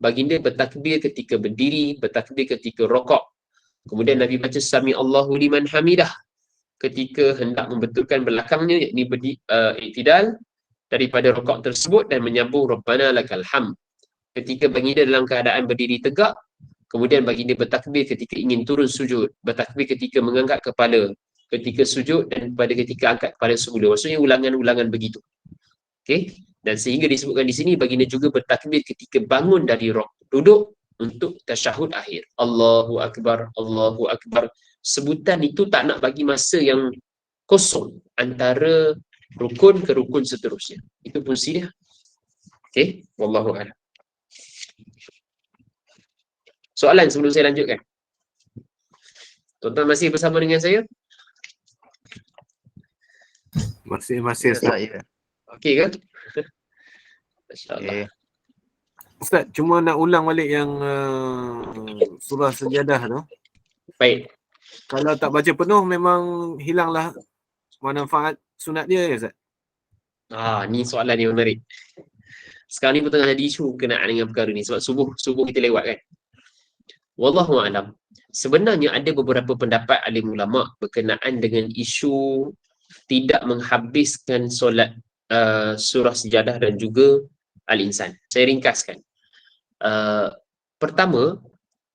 baginda bertakbir ketika berdiri, bertakbir ketika rakaat. Kemudian Nabi baca sami Allahu liman hamidah ketika hendak membetulkan belakangnya, yakni i'tidal daripada rakaat tersebut dan menyambung Rabbana lakal hamd. Ketika baginda dalam keadaan berdiri tegak, kemudian baginda bertakbir ketika ingin turun sujud, bertakbir ketika mengangkat kepala ketika sujud dan pada ketika angkat kepala semula. Maksudnya ulangan-ulangan begitu. Okey, dan sehingga disebutkan di sini baginda juga bertakbir ketika bangun dari duduk untuk tasyahud akhir. Allahu Akbar, Allahu Akbar. Sebutan itu tak nak bagi masa yang kosong antara rukun ke rukun seterusnya. Itu fungsi dia. Okey, wallahu a'lam. Soalan sebelum saya lanjutkan. Tuan-tuan masih bersama dengan saya? Masih Saya. Okey kan? Masya-Allah. Okay. Ustaz, cuma nak ulang balik yang surah Sajadah tu. Baik. Kalau tak baca penuh memang hilanglah manfaat sunat dia ya Ustaz? Ni soalan yang menarik. Sekarang ni pun tengah ada isu berkenaan dengan perkara ni sebab subuh kita lewat kan. Wallahu a'lam. Sebenarnya ada beberapa pendapat alim ulama berkenaan dengan isu tidak menghabiskan solat surah Sajadah dan juga Al-Insan. Saya ringkaskan. Pertama,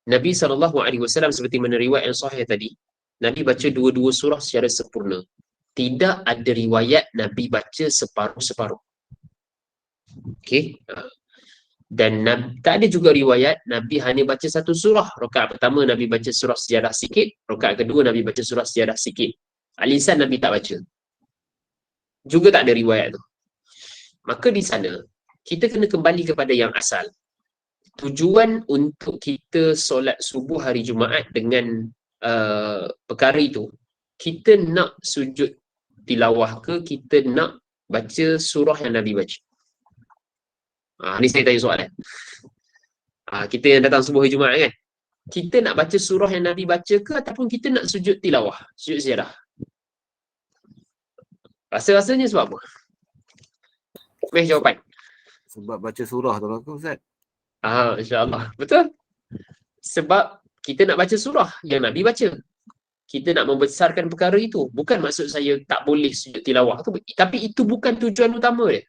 Nabi SAW seperti mana riwayat yang sahih tadi, Nabi baca dua-dua surah secara sempurna. Tidak ada riwayat Nabi baca separuh-separuh. Okey. Dan tak ada juga riwayat Nabi hanya baca satu surah. Rakaat pertama Nabi baca surah Sejadah sikit, rakaat kedua Nabi baca surah Sejadah sikit. Al-Insan Nabi tak baca. Juga tak ada riwayat tu. Maka di sana kita kena kembali kepada yang asal. Tujuan untuk kita solat subuh hari Jumaat dengan perkara itu, kita nak sujud tilawah ke kita nak baca surah yang Nabi baca? Ni saya tanya soalan. Kita yang datang subuh hari Jumaat kan, kita nak baca surah yang Nabi baca ke ataupun kita nak sujud tilawah, sujud sejadah? Rasa-rasanya sebab apa? Jawapan. Sebab baca surah tu lah Ustaz. InsyaAllah. Betul? Sebab kita nak baca surah yang Nabi baca. Kita nak membesarkan perkara itu. Bukan maksud saya tak boleh sujud tilawah tu. Tapi itu bukan tujuan utama dia.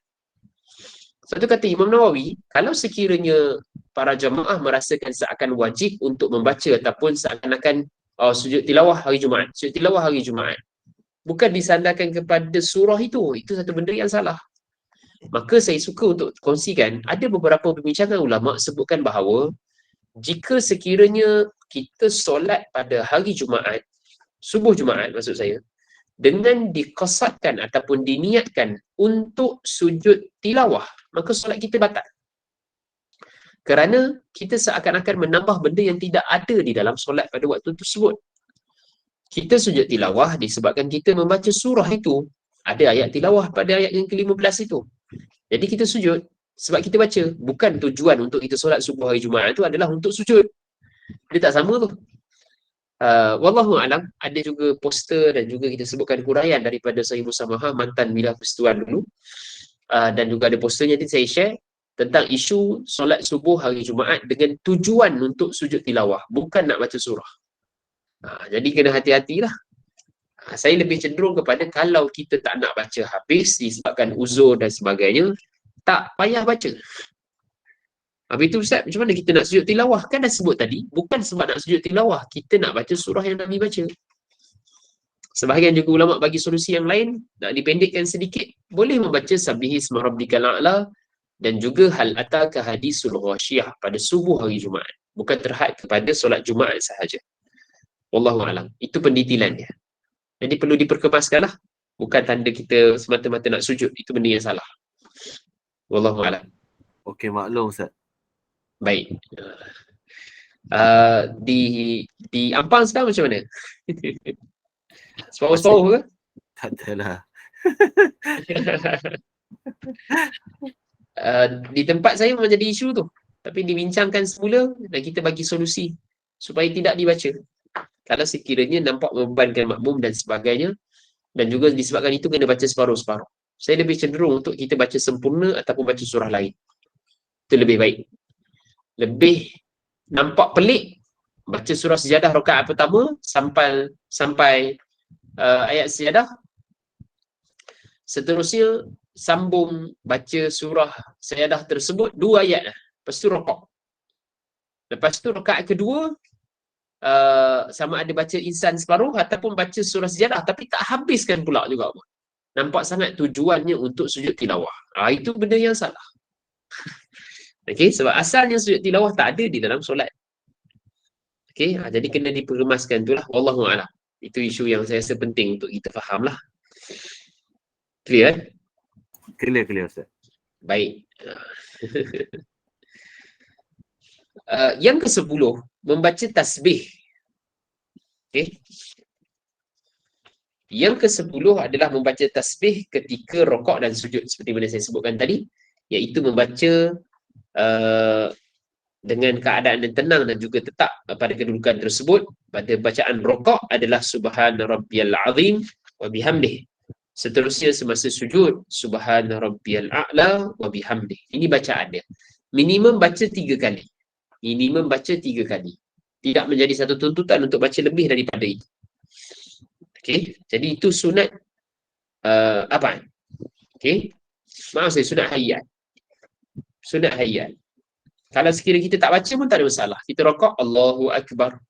Sebab tu kata Imam Nawawi, kalau sekiranya para jemaah merasakan seakan wajib untuk membaca ataupun seakan-akan sujud tilawah hari Jumaat. Sujud tilawah hari Jumaat. Bukan disandarkan kepada surah itu. Itu satu benda yang salah. Maka saya suka untuk kongsikan, ada beberapa perbincangan ulama sebutkan bahawa jika sekiranya kita solat pada hari Jumaat, subuh Jumaat maksud saya, dengan dikosatkan ataupun diniatkan untuk sujud tilawah, maka solat kita batal. Kerana kita seakan-akan menambah benda yang tidak ada di dalam solat pada waktu tersebut. Kita sujud tilawah disebabkan kita membaca surah itu. Ada ayat tilawah pada ayat yang ke-15 itu. Jadi kita sujud sebab kita baca. Bukan tujuan untuk kita solat subuh hari Jumaat itu adalah untuk sujud. Dia tak sama tu. Wallahu'alam, ada juga poster dan juga kita sebutkan huraian daripada Sahih Musamaha mantan Milah Persetuan dulu. Dan juga ada posternya nanti saya share tentang isu solat subuh hari Jumaat dengan tujuan untuk sujud tilawah. Bukan nak baca surah. Jadi kena hati-hatilah. Saya lebih cenderung kepada kalau kita tak nak baca habis disebabkan uzur dan sebagainya, tak payah baca. Habis tu Ustaz, macam mana kita nak sujud tilawah? Kan dah sebut tadi, bukan sebab nak sujud tilawah, kita nak baca surah yang Nabi baca. Sebahagian juga ulama bagi solusi yang lain, nak dipendekkan sedikit, boleh membaca Sabbihi isma rabbikal a'la dan juga hal ataka hadisul ghasyiyah pada subuh hari Jumaat. Bukan terhad kepada solat Jumaat sahaja. Wallahu a'lam. Itu pendetilan dia. Jadi perlu diperkemaskanlah. Bukan tanda kita semata-mata nak sujud. Itu benda yang salah. Wallahu a'lam. Okey, maklum Ustaz. Baik. Di Ampang sekarang macam mana? Separuh-separuh ke? Tak adalah. Di tempat saya memang jadi isu tu. Tapi dibincangkan semula dan kita bagi solusi supaya tidak dibaca. Kalau sekiranya nampak membebankan makmum dan sebagainya, dan juga disebabkan itu kena baca separuh-separuh. Saya lebih cenderung untuk kita baca sempurna ataupun baca surah lain. Itu lebih baik. Lebih nampak pelik baca surah Sejadah rakaat pertama sampai ayat Sejadah. Seterusnya sambung baca surah Sejadah tersebut 2 ayat lah. Lepas tu rakaat. Lepas tu rakaat kedua sama ada baca insan separuh ataupun baca surah Sejadah, tapi tak habiskan pula juga. Nampak sangat tujuannya untuk sujud tilawah. Itu benda yang salah. Okey, sebab asalnya sujud tilawah tak ada di dalam solat. Okey, jadi kena diperkemaskan itulah. Wallahu a'lam. Itu isu yang saya rasa penting untuk kita fahamlah. Clear? Clear Ustaz. Baik. Yang ke-10, membaca tasbih. Okey. Yang ke-10 adalah membaca tasbih ketika rakaat dan sujud seperti mana saya sebutkan tadi, iaitu membaca dengan keadaan yang tenang dan juga tetap pada kedudukan tersebut. Pada bacaan rakaat adalah subhana rabbiyal azim wa bihamdih. Seterusnya semasa sujud subhana rabbiyal a'la wa bihamdih. Ini bacaan dia. Minimum baca 3 kali. Minimum baca 3 kali. Tidak menjadi satu tuntutan untuk baca lebih daripada itu. Okey, jadi itu sunat apa? Okey. Maaf saya sunat hayat. Sunat hayat. Kalau sekiranya kita tak baca pun tak ada masalah. Kita rakaat Allahu Akbar.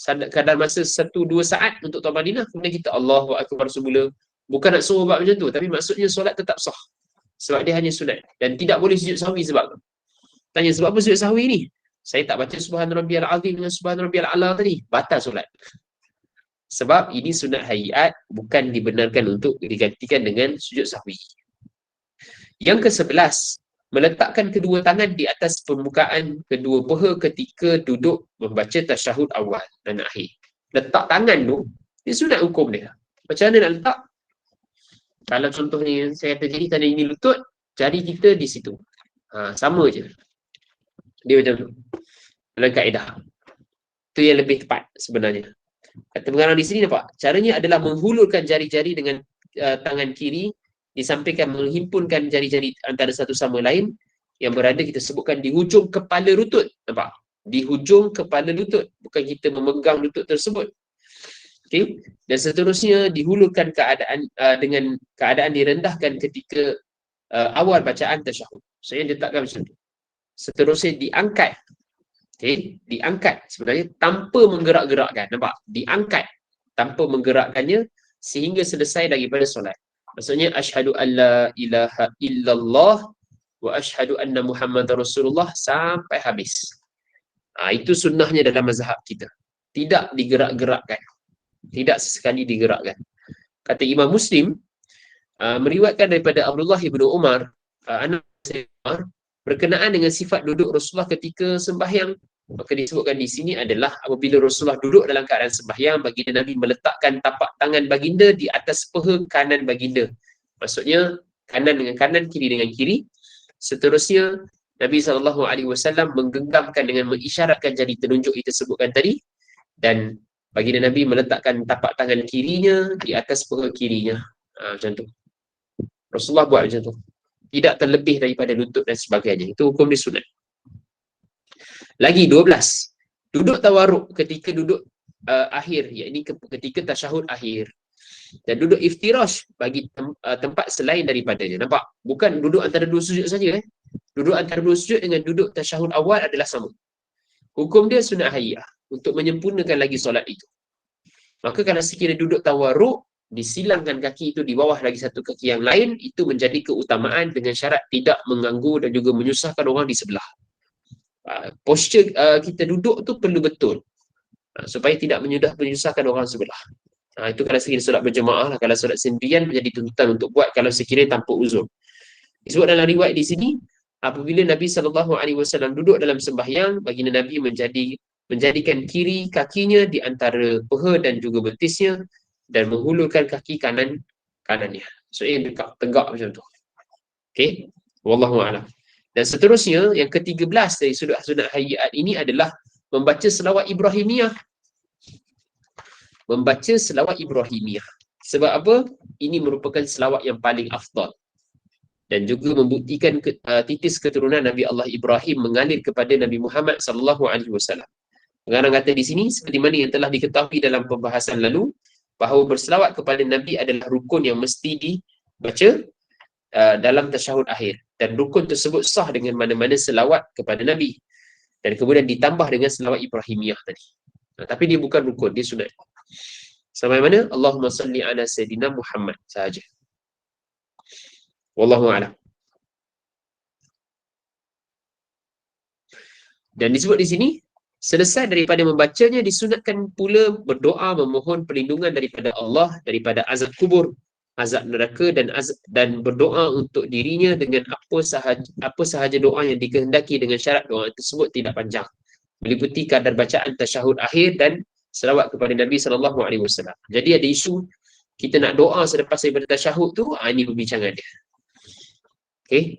kadar masa 1-2 saat untuk tuan Madinah, kemudian kita Allahu Akbar semula. Bukan nak suruh buat macam tu, tapi maksudnya solat tetap sah. Sebab dia hanya sunat. Dan tidak boleh sujud sahwi sebab tu. Tanya sebab apa sujud sahwi ni? Saya tak baca Subhan Rabbiyal Azim dengan Subhan Rabbiyal A'la tadi. Batal solat. Sebab ini sunat hayat, bukan dibenarkan untuk digantikan dengan sujud sahwi. Yang ke-11, meletakkan kedua tangan di atas permukaan kedua paha ketika duduk membaca tasyahud awal dan akhir. Letak tangan tu, dia sunat hukum dia. Macam mana nak letak? Kalau contohnya saya kata jadi tanda ini lutut, jari kita di situ. Sama je. Dia macam tu. Dalam kaedah. Itu yang lebih tepat sebenarnya. Kata pengarang di sini nampak. Caranya adalah menghulurkan jari-jari dengan tangan kiri, disampaikan menghimpunkan jari-jari antara satu sama lain yang berada kita sebutkan di hujung kepala lutut. Nampak? Di hujung kepala lutut. Bukan kita memegang lutut tersebut. Okay? Dan seterusnya dihulurkan dengan keadaan direndahkan ketika awal bacaan tasyahud. Saya letakkan macam tu. Seterusnya diangkat. Okay? Diangkat sebenarnya tanpa menggerak-gerakkan. Nampak? Diangkat tanpa menggerakkannya sehingga selesai daripada solat. Maksudnya asyhadu an la ilaha illallah wa asyhadu anna Muhammadar Rasulullah sampai habis. Itu sunnahnya dalam mazhab kita. Tidak digerak-gerakkan. Tidak sesekali digerakkan. Kata Imam Muslim meriwayatkan daripada Abdullah ibnu Umar, anak Umar, berkenaan dengan sifat duduk Rasulullah ketika sembahyang. Maka disebutkan di sini adalah apabila Rasulullah duduk dalam keadaan sembahyang, baginda Nabi meletakkan tapak tangan baginda di atas paha kanan baginda. Maksudnya kanan dengan kanan, kiri dengan kiri. Seterusnya Nabi SAW menggenggamkan dengan mengisyaratkan jari telunjuk kita sebutkan tadi, dan baginda Nabi meletakkan tapak tangan kirinya di atas paha kirinya. Macam tu. Rasulullah buat macam tu. Tidak terlebih daripada lutut dan sebagainya. Itu hukum dia sunat. Lagi 12. Duduk tawarruk ketika duduk akhir, iaitu ketika tasyahud akhir. Dan duduk iftirash bagi tempat selain daripadanya. Nampak? Bukan duduk antara dua sujud saja. Duduk antara dua sujud dengan duduk tasyahud awal adalah sama. Hukum dia sunat hayyah untuk menyempurnakan lagi solat itu. Maka kalau sekiranya duduk tawarruk, disilangkan kaki itu di bawah lagi satu kaki yang lain, itu menjadi keutamaan dengan syarat tidak mengganggu dan juga menyusahkan orang di sebelah. Posture kita duduk tu perlu betul supaya tidak menyusahkan orang sebelah. Itu kalau sekiranya solat berjemaah lah. Kalau solat sendirian menjadi tuntutan untuk buat kalau sekiranya tanpa uzur. Disebut dalam riwayat di sini, apabila Nabi SAW duduk dalam sembahyang, baginda Nabi menjadikan kiri kakinya di antara paha dan juga betisnya dan menghulurkan kaki kanannya. So yang tegak macam tu. Okey, wallahu a'lam. Dan seterusnya yang ke-13 dari sunat hayat ini adalah membaca selawat Ibrahimiyah. Membaca selawat Ibrahimiyah. Sebab apa? Ini merupakan selawat yang paling afdal. Dan juga membuktikan titis keturunan Nabi Allah Ibrahim mengalir kepada Nabi Muhammad SAW. Pengarang kata di sini, seperti mana yang telah diketahui dalam pembahasan lalu, bahawa berselawat kepada Nabi adalah rukun yang mesti dibaca dalam tasyahud akhir. Dan rukun tersebut sah dengan mana-mana selawat kepada Nabi. Dan kemudian ditambah dengan selawat Ibrahimiyah tadi. Tapi dia bukan rukun, dia sunat. Sampai mana? Allahumma salli ala Sayyidina Muhammad sahaja. Wallahu a'lam. Dan disebut di sini, selesai daripada membacanya, disunatkan pula berdoa memohon perlindungan daripada Allah, daripada azab kubur, azab neraka dan berdoa untuk dirinya dengan apa sahaja doa yang dikehendaki, dengan syarat doa tersebut tidak panjang, meliputi kadar bacaan tasyahud akhir dan selawat kepada Nabi SAW. Jadi ada isu kita nak doa selepas daripada tasyahud tu, ini perbincangan dia. Okey.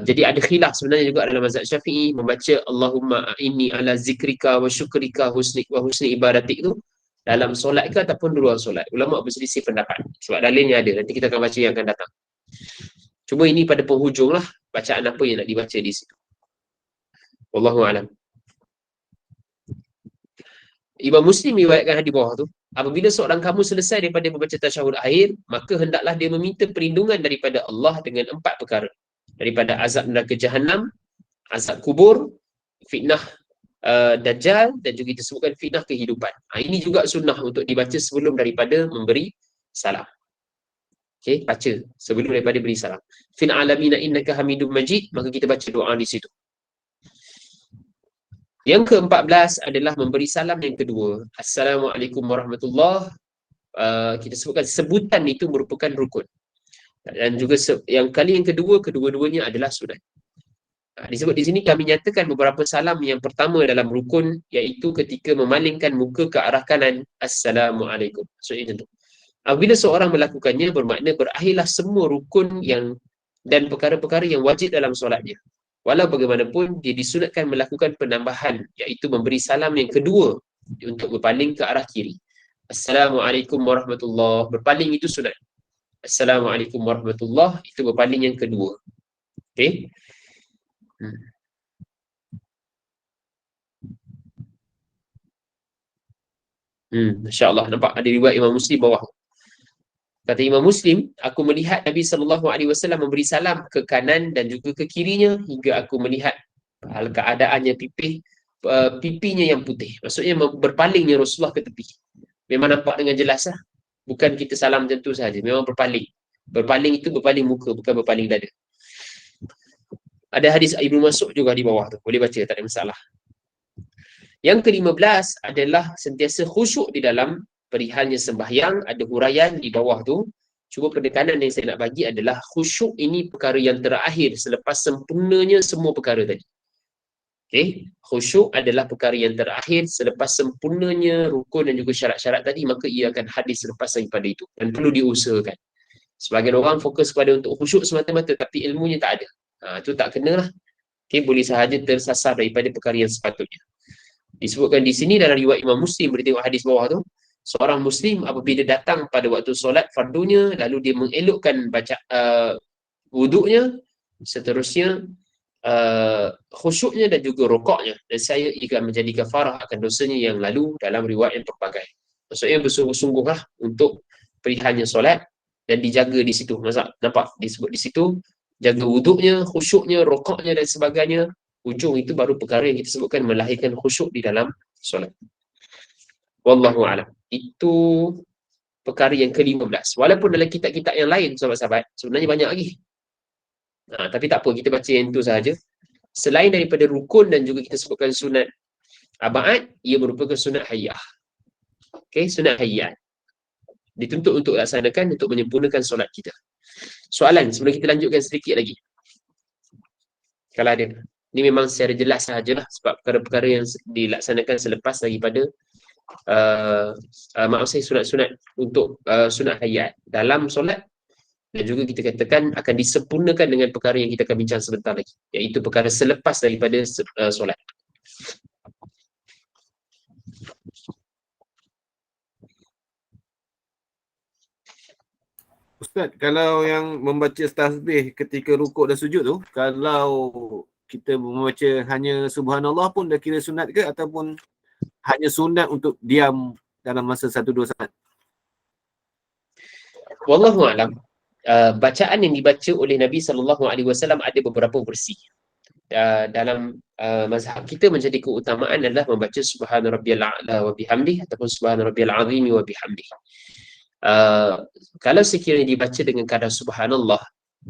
Jadi ada khilaf sebenarnya juga dalam mazhab Syafi'i, membaca Allahumma inni ala zikrika wa syukrika wa husni ibadatik tu dalam solat ke ataupun di luar solat. Ulama berselisih pendapat sebab dalilnya ada. Nanti kita akan baca yang akan datang. Cuma ini pada penghujung lah bacaan apa yang nak dibaca di situ. Wallahu a'lam. Imam Muslim riwayatkan hadis bawah tu, apabila seorang kamu selesai daripada membaca tasyahud akhir, maka hendaklah dia meminta perlindungan daripada Allah dengan 4 perkara. Daripada azab neraka Jahannam, azab kubur, fitnah Dajjal dan juga kita sebutkan fitnah kehidupan. Ini juga sunnah untuk dibaca sebelum daripada memberi salam. Okey, baca sebelum daripada beri salam. Fil alamina innaka hamidum majid, maka kita baca doa di situ. Yang ke-14 adalah memberi salam yang kedua. Assalamualaikum warahmatullahi. Kita sebutkan sebutan itu merupakan rukun. Dan juga yang kali yang kedua, kedua-duanya adalah sunat. Disebut di sini kami nyatakan beberapa salam. Yang pertama dalam rukun iaitu ketika memalingkan muka ke arah kanan. Assalamualaikum. Maksudnya macam tu. Apabila seorang melakukannya bermakna berakhirlah semua rukun dan perkara-perkara yang wajib dalam solatnya. Walau bagaimanapun dia disunatkan melakukan penambahan iaitu memberi salam yang kedua untuk berpaling ke arah kiri. Assalamualaikum warahmatullahi. Berpaling itu sunat. Assalamualaikum warahmatullahi itu berpaling yang kedua. Okey. Masya-Allah, nampak ada riwayat Imam Muslim bawah. Kata Imam Muslim, aku melihat Nabi SAW memberi salam ke kanan dan juga ke kirinya hingga aku melihat keadaannya pipinya yang putih. Maksudnya berpalingnya Rasulullah ke tepi. Memang nampak dengan jelas lah. Bukan kita salam macam tu saja. Memang berpaling. Berpaling itu berpaling muka, bukan berpaling dada. Ada hadis Ibnu Mas'ud juga di bawah tu. Boleh baca, tak ada masalah. Yang ke-15 adalah sentiasa khusyuk di dalam perihalnya sembahyang. Ada huraian di bawah tu. Cuma penekanan yang saya nak bagi adalah khusyuk ini perkara yang terakhir selepas sempurnanya semua perkara tadi. Okay? Khusyuk adalah perkara yang terakhir selepas sempurnanya rukun dan juga syarat-syarat tadi, maka ia akan hadir selepas daripada itu dan perlu diusahakan. Sebagian orang fokus pada untuk khusyuk semata-mata tapi ilmunya tak ada. Itu tak kena lah. Okay? Boleh sahaja tersasar daripada perkara yang sepatutnya. Disebutkan di sini dalam riwayat Imam Muslim, boleh tengok hadis bawah tu. Seorang Muslim apabila datang pada waktu solat fardunya, lalu dia mengelokkan baca wuduknya, seterusnya khusyuknya dan juga rukuknya, dan saya akan menjadi kafarah akan dosanya yang lalu dalam riwayat yang pelbagai. Maksudnya bersungguh-sungguhlah untuk perihalnya solat dan dijaga di situ. Nampak disebut di situ, jaga wuduknya, khusyuknya, rukuknya dan sebagainya. Ujung itu baru perkara yang kita sebutkan melahirkan khusyuk di dalam solat. Wallahu a'lam. Itu perkara yang ke-15. Walaupun dalam kitab-kitab yang lain, sahabat-sahabat, sebenarnya banyak lagi. Tapi tak apa, kita baca yang itu sahaja. Selain daripada rukun dan juga kita sebutkan sunat abaat, ia merupakan sunat hayyah. Okey, sunat hayyah. Dituntut untuk laksanakan untuk menyempurnakan solat kita. Soalan, sebelum kita lanjutkan sedikit lagi. Kalau ada. Ini memang secara jelas sahajalah sebab perkara-perkara yang dilaksanakan selepas daripada sunat-sunat untuk sunat hayat dalam solat, dan juga kita katakan akan disempurnakan dengan perkara yang kita akan bincang sebentar lagi, iaitu perkara selepas daripada solat. Ustaz, kalau yang membaca tasbih ketika rukuk dan sujud tu, kalau kita membaca hanya subhanallah pun dah kira sunat ke, ataupun hanya sunat untuk diam dalam masa 1-2 saat? Wallahu a'lam. Bacaan yang dibaca oleh Nabi SAW ada beberapa versi. Dalam mazhab kita menjadi keutamaan adalah membaca subhana rabbiyal a'la wa bihamdih ataupun subhana rabbiyal azim wa bihamdih. Kalau sekiranya dibaca dengan kadar subhanallah,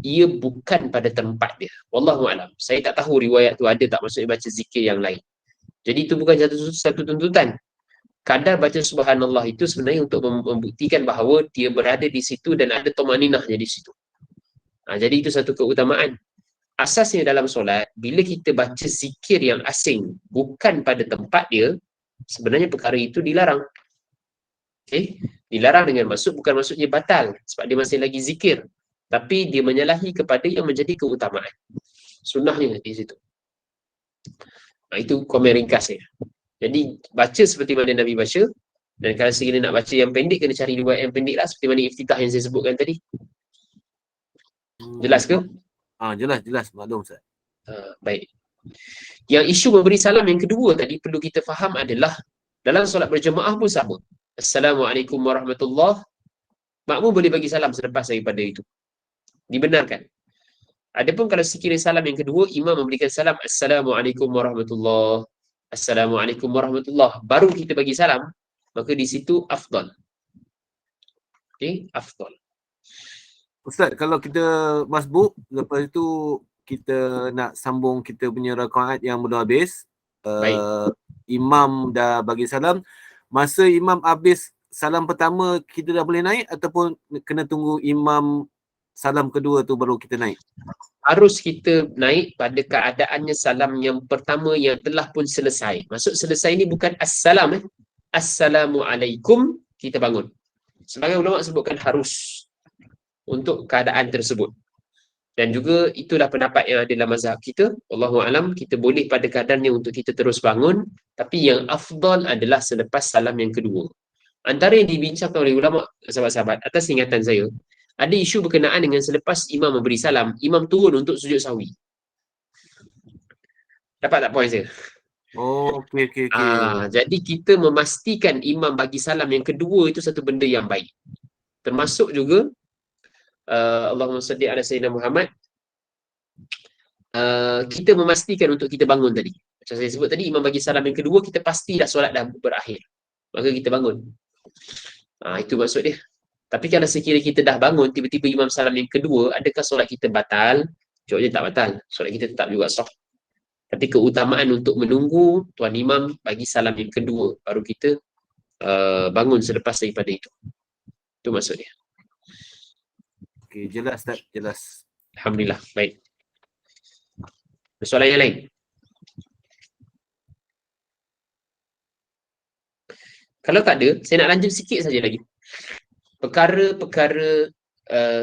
ia bukan pada tempat dia. Wallahu a'lam. Saya tak tahu riwayat tu ada tak maksudnya baca zikir yang lain. Jadi itu bukan satu tuntutan. Kadar baca subhanallah itu sebenarnya untuk membuktikan bahawa dia berada di situ dan ada tumaninahnya di situ. Jadi itu satu keutamaan. Asasnya dalam solat, bila kita baca zikir yang asing bukan pada tempat dia, sebenarnya perkara itu dilarang. Okay? Dilarang dengan maksud, bukan maksudnya batal sebab dia masih lagi zikir, tapi dia menyalahi kepada yang menjadi keutamaan. Sunnahnya di situ. Itu komen ringkasnya. Jadi baca seperti mana Nabi baca, dan kalau sekiranya nak baca yang pendek, kena cari riwayat yang pendek lah, seperti mana iftitah yang saya sebutkan tadi. Jelas ke? Jelas. Maklum, Ustaz. Baik. Yang isu memberi salam yang kedua tadi perlu kita faham adalah dalam solat berjemaah pun sama. Assalamualaikum warahmatullahi. Makmum boleh bagi salam selepas daripada itu. Dibenarkan. Adapun kalau sekiranya salam yang kedua, imam memberikan salam Assalamualaikum warahmatullahi, Assalamualaikum warahmatullahi, baru kita bagi salam, maka di situ afdal. Okey, afdal. Ustaz, kalau kita masbuk, lepas itu kita nak sambung kita punya rakaat yang belum habis, Baik. imam dah bagi salam, masa imam habis salam pertama kita dah boleh naik ataupun kena tunggu imam salam kedua tu baru kita naik? Harus kita naik pada keadaannya salam yang pertama yang telah pun selesai. Maksud selesai ni bukan assalam. Assalamualaikum, kita bangun. Sebagai ulama sebutkan harus untuk keadaan tersebut. Dan juga itulah pendapat yang ada dalam mazhab kita. Wallahu alam, kita boleh pada keadaannya untuk kita terus bangun, tapi yang afdal adalah selepas salam yang kedua. Antara yang dibincangkan oleh ulama sahabat-sahabat atas ingatan saya, ada isu berkenaan dengan selepas imam memberi salam, imam turun untuk sujud sahwi. Dapat tak poin saya? Oh, okey. Jadi kita memastikan imam bagi salam yang kedua itu satu benda yang baik. Termasuk juga Allahumma salli ala sayyidina Muhammad, kita memastikan untuk kita bangun tadi. Macam saya sebut tadi, imam bagi salam yang kedua, kita pasti dah solat dah berakhir, maka kita bangun. Itu maksud dia. Tapi kalau sekiranya kita dah bangun, tiba-tiba imam salam yang kedua, adakah solat kita batal? Jawabnya tak batal. Solat kita tetap juga sah. Tapi keutamaan untuk menunggu tuan imam bagi salam yang kedua, baru kita bangun selepas daripada itu. Itu maksud dia. Okey, jelas tak? Jelas. Alhamdulillah, baik. Soalan yang lain? Kalau tak ada, saya nak lanjut sikit saja lagi. Perkara-perkara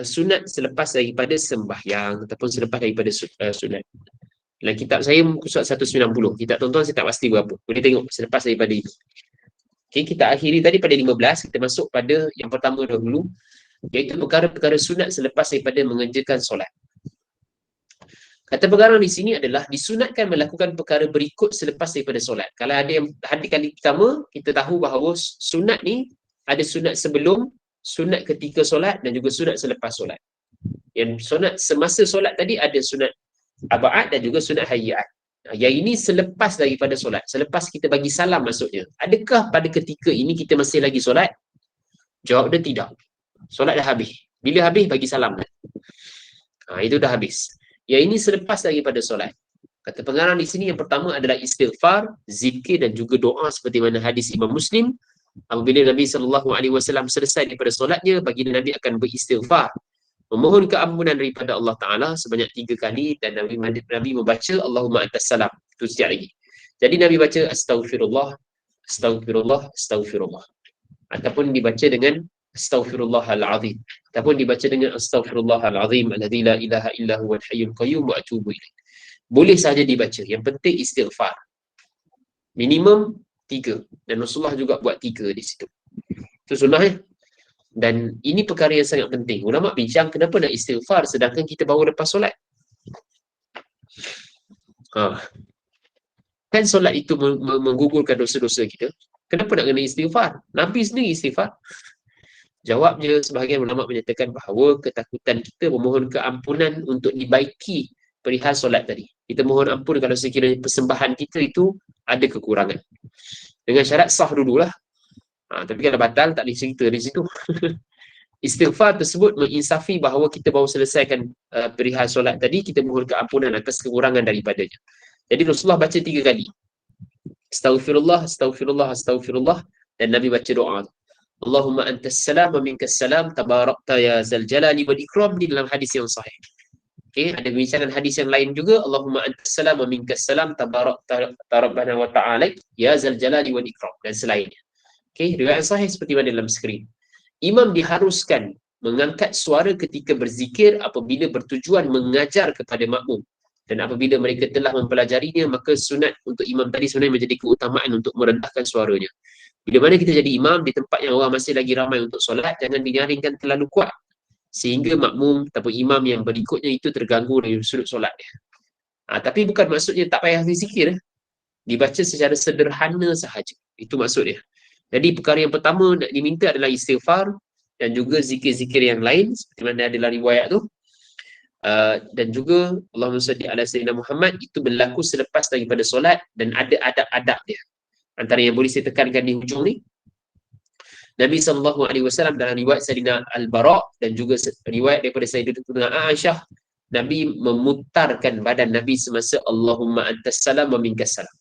sunat selepas daripada sembahyang ataupun selepas daripada sunat. Dalam kitab saya muka surat 190. Kitab tuan-tuan saya tak pasti berapa. Boleh tengok selepas daripada itu. Okay, kita akhiri tadi pada 15, kita masuk pada yang pertama dahulu, iaitu perkara-perkara sunat selepas daripada mengerjakan solat. Kata pengarang di sini adalah disunatkan melakukan perkara berikut selepas daripada solat. Kalau ada yang hadir kali pertama, kita tahu bahawa sunat ni ada sunat sebelum, sunat ketika solat dan juga sunat selepas solat. Yang sunat semasa solat tadi ada sunat aba'ad dan juga sunat hayyi'at. Yang ini selepas daripada solat, selepas kita bagi salam maksudnya. Adakah pada ketika ini kita masih lagi solat? Jawab dia tidak. Solat dah habis. Bila habis bagi salam. Itu dah habis. Yang ini selepas daripada solat. Kata pengarang di sini yang pertama adalah istighfar, zikir dan juga doa seperti mana hadis Imam Muslim. Apabila Nabi SAW selesai daripada solatnya, baginda Nabi akan beristighfar, memohon keampunan daripada Allah Ta'ala sebanyak 3 kali, dan Nabi membaca Allahumma antas salam. Itu setiap lagi. Jadi Nabi baca astaghfirullah, astaghfirullah, astaghfirullah. Ataupun dibaca dengan astaghfirullahal azim. Ataupun dibaca dengan astaghfirullahal azim alladzi la ilaha illa huwal hayyul qayyum wa atubu ilaih. Boleh saja dibaca. Yang penting istighfar. Minimum 3. Dan Rasulullah juga buat 3 di situ. Itu sunnah ya. Dan ini perkara yang sangat penting. Ulama bincang kenapa nak istighfar sedangkan kita baru lepas solat. Kan solat itu menggugurkan dosa-dosa kita. Kenapa nak kena istighfar? Nabi sendiri istighfar. Jawabnya, sebahagian ulama menyatakan bahawa ketakutan kita memohon keampunan untuk dibaiki perihal solat tadi. Kita mohon ampun kalau sekiranya persembahan kita itu ada kekurangan. Dengan syarat sah dululah. Tapi kalau batal, tak boleh cerita di situ. Istighfar tersebut menginsafi bahawa kita baru selesaikan perihal solat tadi, kita mohon keampunan atas kekurangan daripadanya. Jadi Rasulullah baca 3 kali. Astaghfirullah, astaghfirullah, astaghfirullah. Dan Nabi baca doa. Allahumma antas salam wa minkas salam tabarakta ya zal jalali wal ikram, di dalam hadis yang sahih. Okey, ada bincang hadis yang lain juga. Allahumma antas salam wa minkas salam tabarakta rabbana wa ta'ala ya zal jalali wal ikram, dan selainnya. Okey, riwayat sahih seperti mana dalam skrin. Imam diharuskan mengangkat suara ketika berzikir apabila bertujuan mengajar kepada makmum. Dan apabila mereka telah mempelajarinya, maka sunat untuk imam tadi sebenarnya menjadi keutamaan untuk merendahkan suaranya. Bila mana kita jadi imam di tempat yang orang masih lagi ramai untuk solat, jangan dinyaringkan terlalu kuat sehingga makmum ataupun imam yang berikutnya itu terganggu dari sudut solat dia. Tapi bukan maksudnya tak payah zikir. Dibaca secara sederhana sahaja. Itu maksud dia. Jadi perkara yang pertama nak diminta adalah istighfar dan juga zikir-zikir yang lain seperti mana ada dalam riwayat tu. Dan juga Allahumma salli ala sayyidina Muhammad itu berlaku selepas daripada solat dan ada adab-adab dia. Antara yang boleh saya tekankan di hujung ni, Nabi SAW dalam riwayat Sayyidina Al-Bara' dan juga riwayat daripada Sayyidatina Aisyah, Nabi memutarkan badan Nabi semasa Allahumma antas salam wa minkas salam.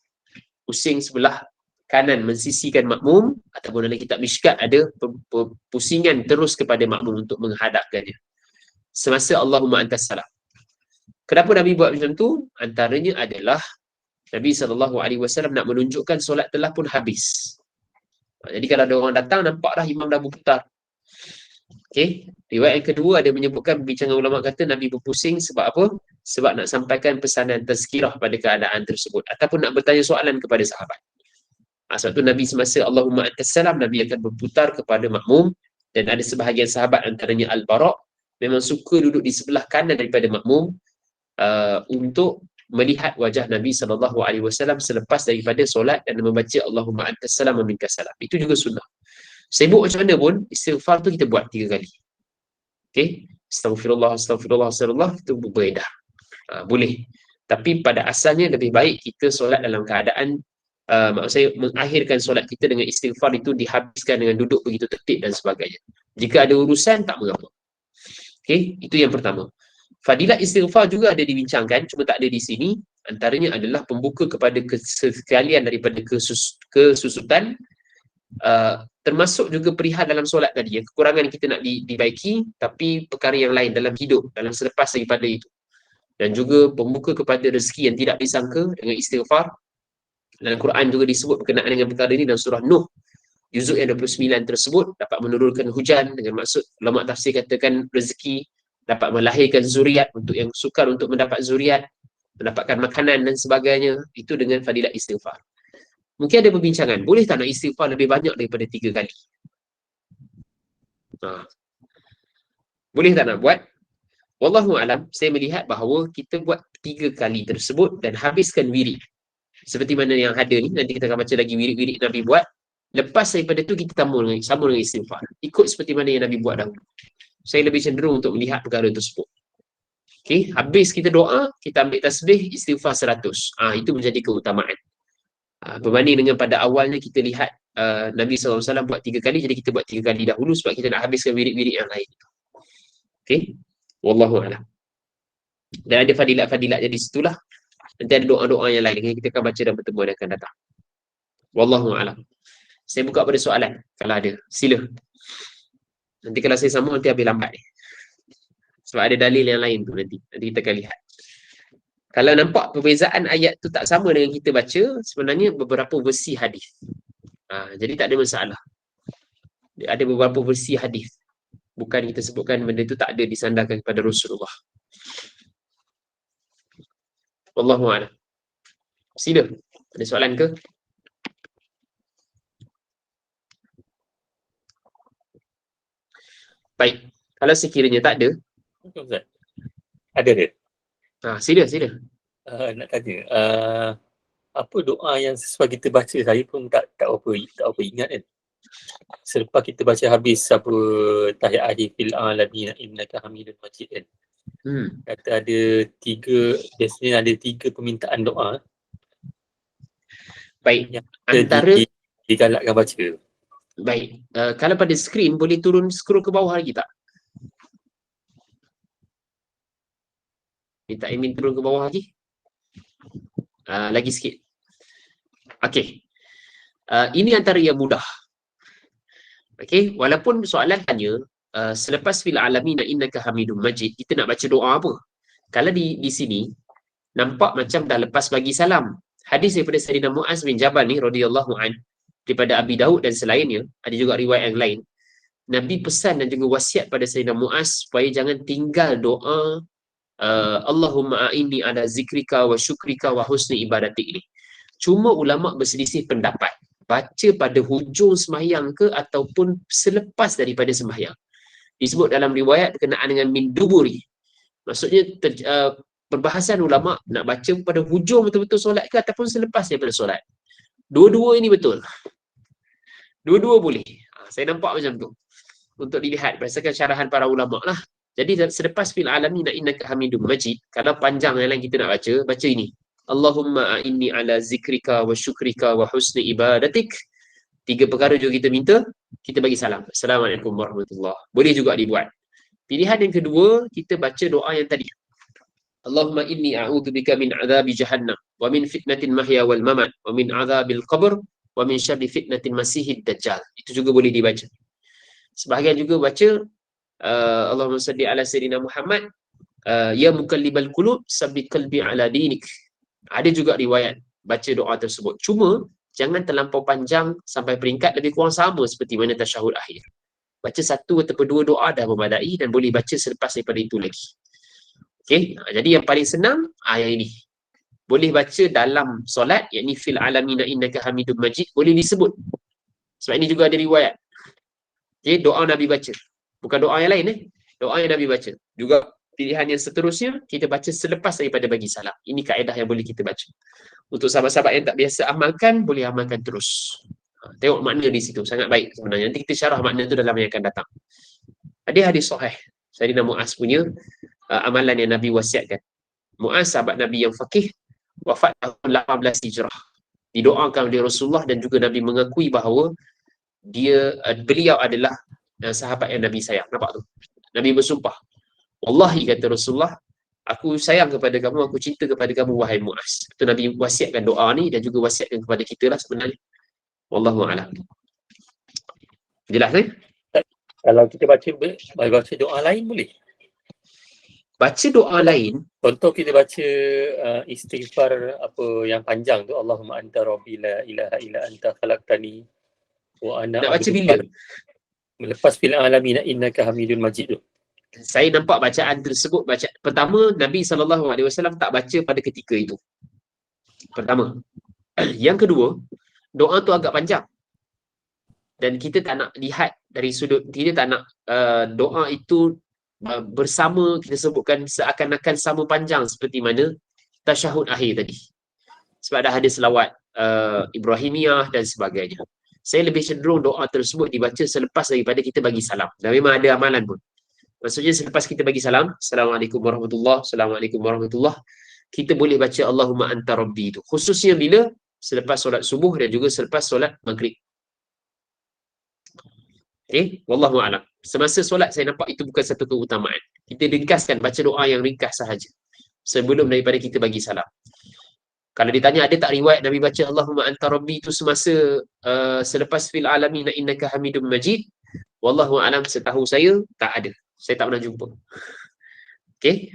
Pusing sebelah kanan mensisikan makmum, ataupun dalam kitab Mishkat ada pusingan terus kepada makmum untuk menghadapkannya semasa Allahumma antas salam. Kenapa Nabi buat macam tu? Antaranya adalah Nabi SAW nak menunjukkan solat telah pun habis. Jadi kalau ada orang datang, nampak dah imam dah berputar. Okey. Riwayat yang kedua ada menyebutkan, bincang ulama kata Nabi berpusing sebab apa? Sebab nak sampaikan pesanan tazkirah pada keadaan tersebut, ataupun nak bertanya soalan kepada sahabat. Sebab tu Nabi semasa Allahumma antas salam, Nabi akan berputar kepada makmum, dan ada sebahagian sahabat antaranya Al-Bara' memang suka duduk di sebelah kanan daripada makmum untuk melihat wajah Nabi SAW selepas daripada solat dan membaca Allahumma antas salam wa minkas salam. Itu juga sunnah. Sibuk macam mana pun, istighfar tu kita buat 3 kali. Okey, astagfirullah, astagfirullah, astagfirullah, itu beredah. Boleh. Tapi pada asalnya lebih baik kita solat dalam keadaan maksud saya mengakhirkan solat kita dengan istighfar itu dihabiskan dengan duduk begitu tertib dan sebagainya. Jika ada urusan tak mengapa. Okey, itu yang pertama. Fadilat istighfar juga ada dibincangkan, cuma tak ada di sini. Antaranya adalah pembuka kepada sekalian daripada kesusutan, termasuk juga perihal dalam solat tadi, kekurangan kita nak dibaiki, tapi perkara yang lain dalam hidup, dalam selepas daripada itu. Dan juga pembuka kepada rezeki yang tidak disangka dengan istighfar. Dalam Quran juga disebut berkenaan dengan perkara ini dalam surah Nuh, juzuk yang 29 tersebut, dapat menurunkan hujan, dengan maksud ulama tafsir katakan rezeki, dapat melahirkan zuriat untuk yang sukar untuk mendapat zuriat, mendapatkan makanan dan sebagainya. Itu dengan fadilat istighfar. Mungkin ada perbincangan, boleh tak nak istighfar lebih banyak daripada 3 kali? Boleh tak nak buat? Wallahu alam, saya melihat bahawa kita buat 3 kali tersebut dan habiskan wirid. Seperti mana yang ada ni, nanti kita akan baca lagi wirid-wirid Nabi buat. Lepas daripada tu kita sambung dengan istighfar. Ikut seperti mana yang Nabi buat dahulu. Saya lebih cenderung untuk melihat perkara tersebut. Okey, habis kita doa, kita ambil tasbih, istighfar 100. Itu menjadi keutamaan. Berbanding dengan pada awalnya kita lihat Nabi SAW buat 3 kali, jadi kita buat 3 kali dahulu sebab kita nak habiskan wirid-wirid yang lain. Okey, wallahu a'lam. Dan ada fadilat-fadilat jadi situlah. Nanti ada doa-doa yang lain yang kita akan baca dalam pertemuan yang akan datang. Wallahu a'lam. Saya buka pada soalan kalau ada. Sila. Nanti kalau saya sambung nanti habis lambat ni. Sebab ada dalil yang lain tu nanti kita akan lihat. Kalau nampak perbezaan ayat tu tak sama dengan kita baca, sebenarnya beberapa versi hadis. Jadi tak ada masalah. Ada beberapa versi hadis. Bukan kita sebutkan benda tu tak ada disandarkan kepada Rasulullah. Wallahu a'lam. Sila. Ada soalan ke? Baik. Kalau sekiranya tak ada, ada dia. Sila. Nak tanya, apa doa yang sesuai kita baca, saya pun tak apa ingat kan. Selepas kita baca habis apa tahiyat akhir fil alamin innaka hamidun majid kan. Kata ada 3, biasanya ada 3 permintaan doa. Baik. Yang Antara digalakkan baca. Baik. Kalau pada skrin boleh turun scroll ke bawah lagi tak? Minta admin turun ke bawah lagi. Lagi sikit. Okey. Ini antara yang mudah. Okey, walaupun soalan tanya selepas fil alamin innaka hamidum majid, kita nak baca doa apa? Kalau di sini nampak macam dah lepas bagi salam. Hadis daripada Sayyidina Muaz bin Jabal ni radhiyallahu an, daripada Abi Daud dan selainnya, ada juga riwayat yang lain. Nabi pesan dan juga wasiat pada Sayyidina Muaz supaya jangan tinggal doa Allahumma a'inni ala zikrika wa syukrika wa husni ibadatik ni. Cuma ulama berselisih pendapat. Baca pada hujung sembahyang ke ataupun selepas daripada sembahyang. Disebut dalam riwayat berkenaan dengan min duburi. Maksudnya perbahasan ulama nak baca pada hujung betul-betul solat ke ataupun selepas daripada solat. Dua-dua ini betul. Dua-dua boleh. Saya nampak macam tu. Untuk dilihat berdasarkan syarahan para ulama lah. Jadi selepas fil alamin innaka hamidum majid, kalau panjang yang lain kita nak baca ini. Allahumma a'inni ala zikrika wa syukrika wa husni ibadatik. 3 perkara juga kita minta, kita bagi salam. Assalamualaikum warahmatullahi. Boleh juga dibuat. Pilihan yang kedua, kita baca doa yang tadi. Allahumma inni a'udzubika min adzabi jahannam wa min fitnatil mahya wal mamat wa min adzabil qabr wa min syarri fitnatil masihid dajjal. Itu juga boleh dibaca. Sebahagian juga baca Allahumma salli ala sayyidina Muhammad ya muqallibal qulub sabbit qalbi ala dinik. Ada juga riwayat baca doa tersebut. Cuma jangan terlampau panjang sampai peringkat lebih kurang sama seperti mana tasyahud akhir. Baca 1 ataupun 2 doa dah memadai dan boleh baca selepas daripada itu lagi. Okey, jadi yang paling senang yang ini. Boleh baca dalam solat, yakni fil alamina innaka hamidum majid, boleh disebut. Sebab ini juga ada riwayat. Okey, doa Nabi baca. Bukan doa yang lain doa yang Nabi baca. Juga pilihan yang seterusnya kita baca selepas daripada bagi salam. Ini kaedah yang boleh kita baca. Untuk sahabat-sahabat yang tak biasa amalkan, boleh amalkan terus. Tengok makna di situ, sangat baik sebenarnya. Nanti kita syarah makna tu dalam yang akan datang. Ada hadis sahih Sayyidina Muaz punya amalan yang Nabi wasiatkan. Muaz sahabat Nabi yang faqih, wafat tahun 18 Hijrah. Didoakan oleh Rasulullah dan juga Nabi mengakui bahawa beliau adalah sahabat yang Nabi sayang. Nampak tu? Nabi bersumpah, wallahi kata Rasulullah, aku sayang kepada kamu, aku cinta kepada kamu wahai Muaz. Itu Nabi wasiatkan doa ni dan juga wasiatkan kepada kita lah sebenarnya. Wallahu a'lam. Jelas ni? Kalau kita baca doa lain boleh? Baca doa lain, Contoh kita baca istighfar apa yang panjang tu, Allahumma anta rabbi la ilaha illa anta khalaqtani wa ana nak baca bila? Lepas fil alamin innaka hamidun majid tu. Saya nampak bacaan tersebut, pertama Nabi SAW tak baca pada ketika itu. Pertama. Yang kedua, doa tu agak panjang. Dan kita tak nak lihat dari sudut, kita tak nak doa itu bersama, kita sebutkan seakan-akan sama panjang seperti mana tasyahud akhir tadi. Sebab dah ada selawat Ibrahimiyah dan sebagainya. Saya lebih cenderung doa tersebut dibaca selepas daripada kita bagi salam. Dan memang ada amalan pun. Maksudnya selepas kita bagi salam, Assalamualaikum warahmatullahi, Assalamualaikum warahmatullahi, kita boleh baca Allahumma anta rabbi itu. Khususnya bila selepas solat subuh dan juga selepas solat maghrib. Okay, wallahu a'lam. Semasa solat saya nampak itu bukan satu keutamaan. Kita ringkaskan, baca doa yang ringkas sahaja sebelum daripada kita bagi salam. Kalau ditanya ada tak riwayat Nabi baca Allahumma anta rabbi itu semasa selepas fil alamin innaka hamidum majid, wallahu a'lam, setahu saya tak ada. Saya tak pernah jumpa. Okey.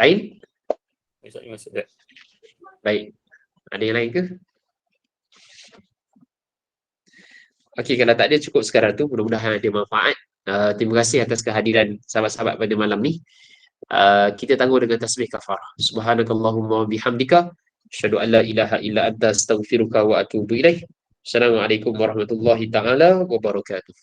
Lain? Baik. Ada yang lain ke? Okey, kalau tak ada cukup sekarang tu. Mudah-mudahan ada manfaat. Terima kasih atas kehadiran sahabat-sahabat pada malam ni. Kita tangguh dengan tasbih kafarah. Subhanakallahumma wa bihamdika asyhadu an la ilaha illa anta astaghfiruka wa atubu ilaik. Assalamualaikum warahmatullahi taala wabarakatuh.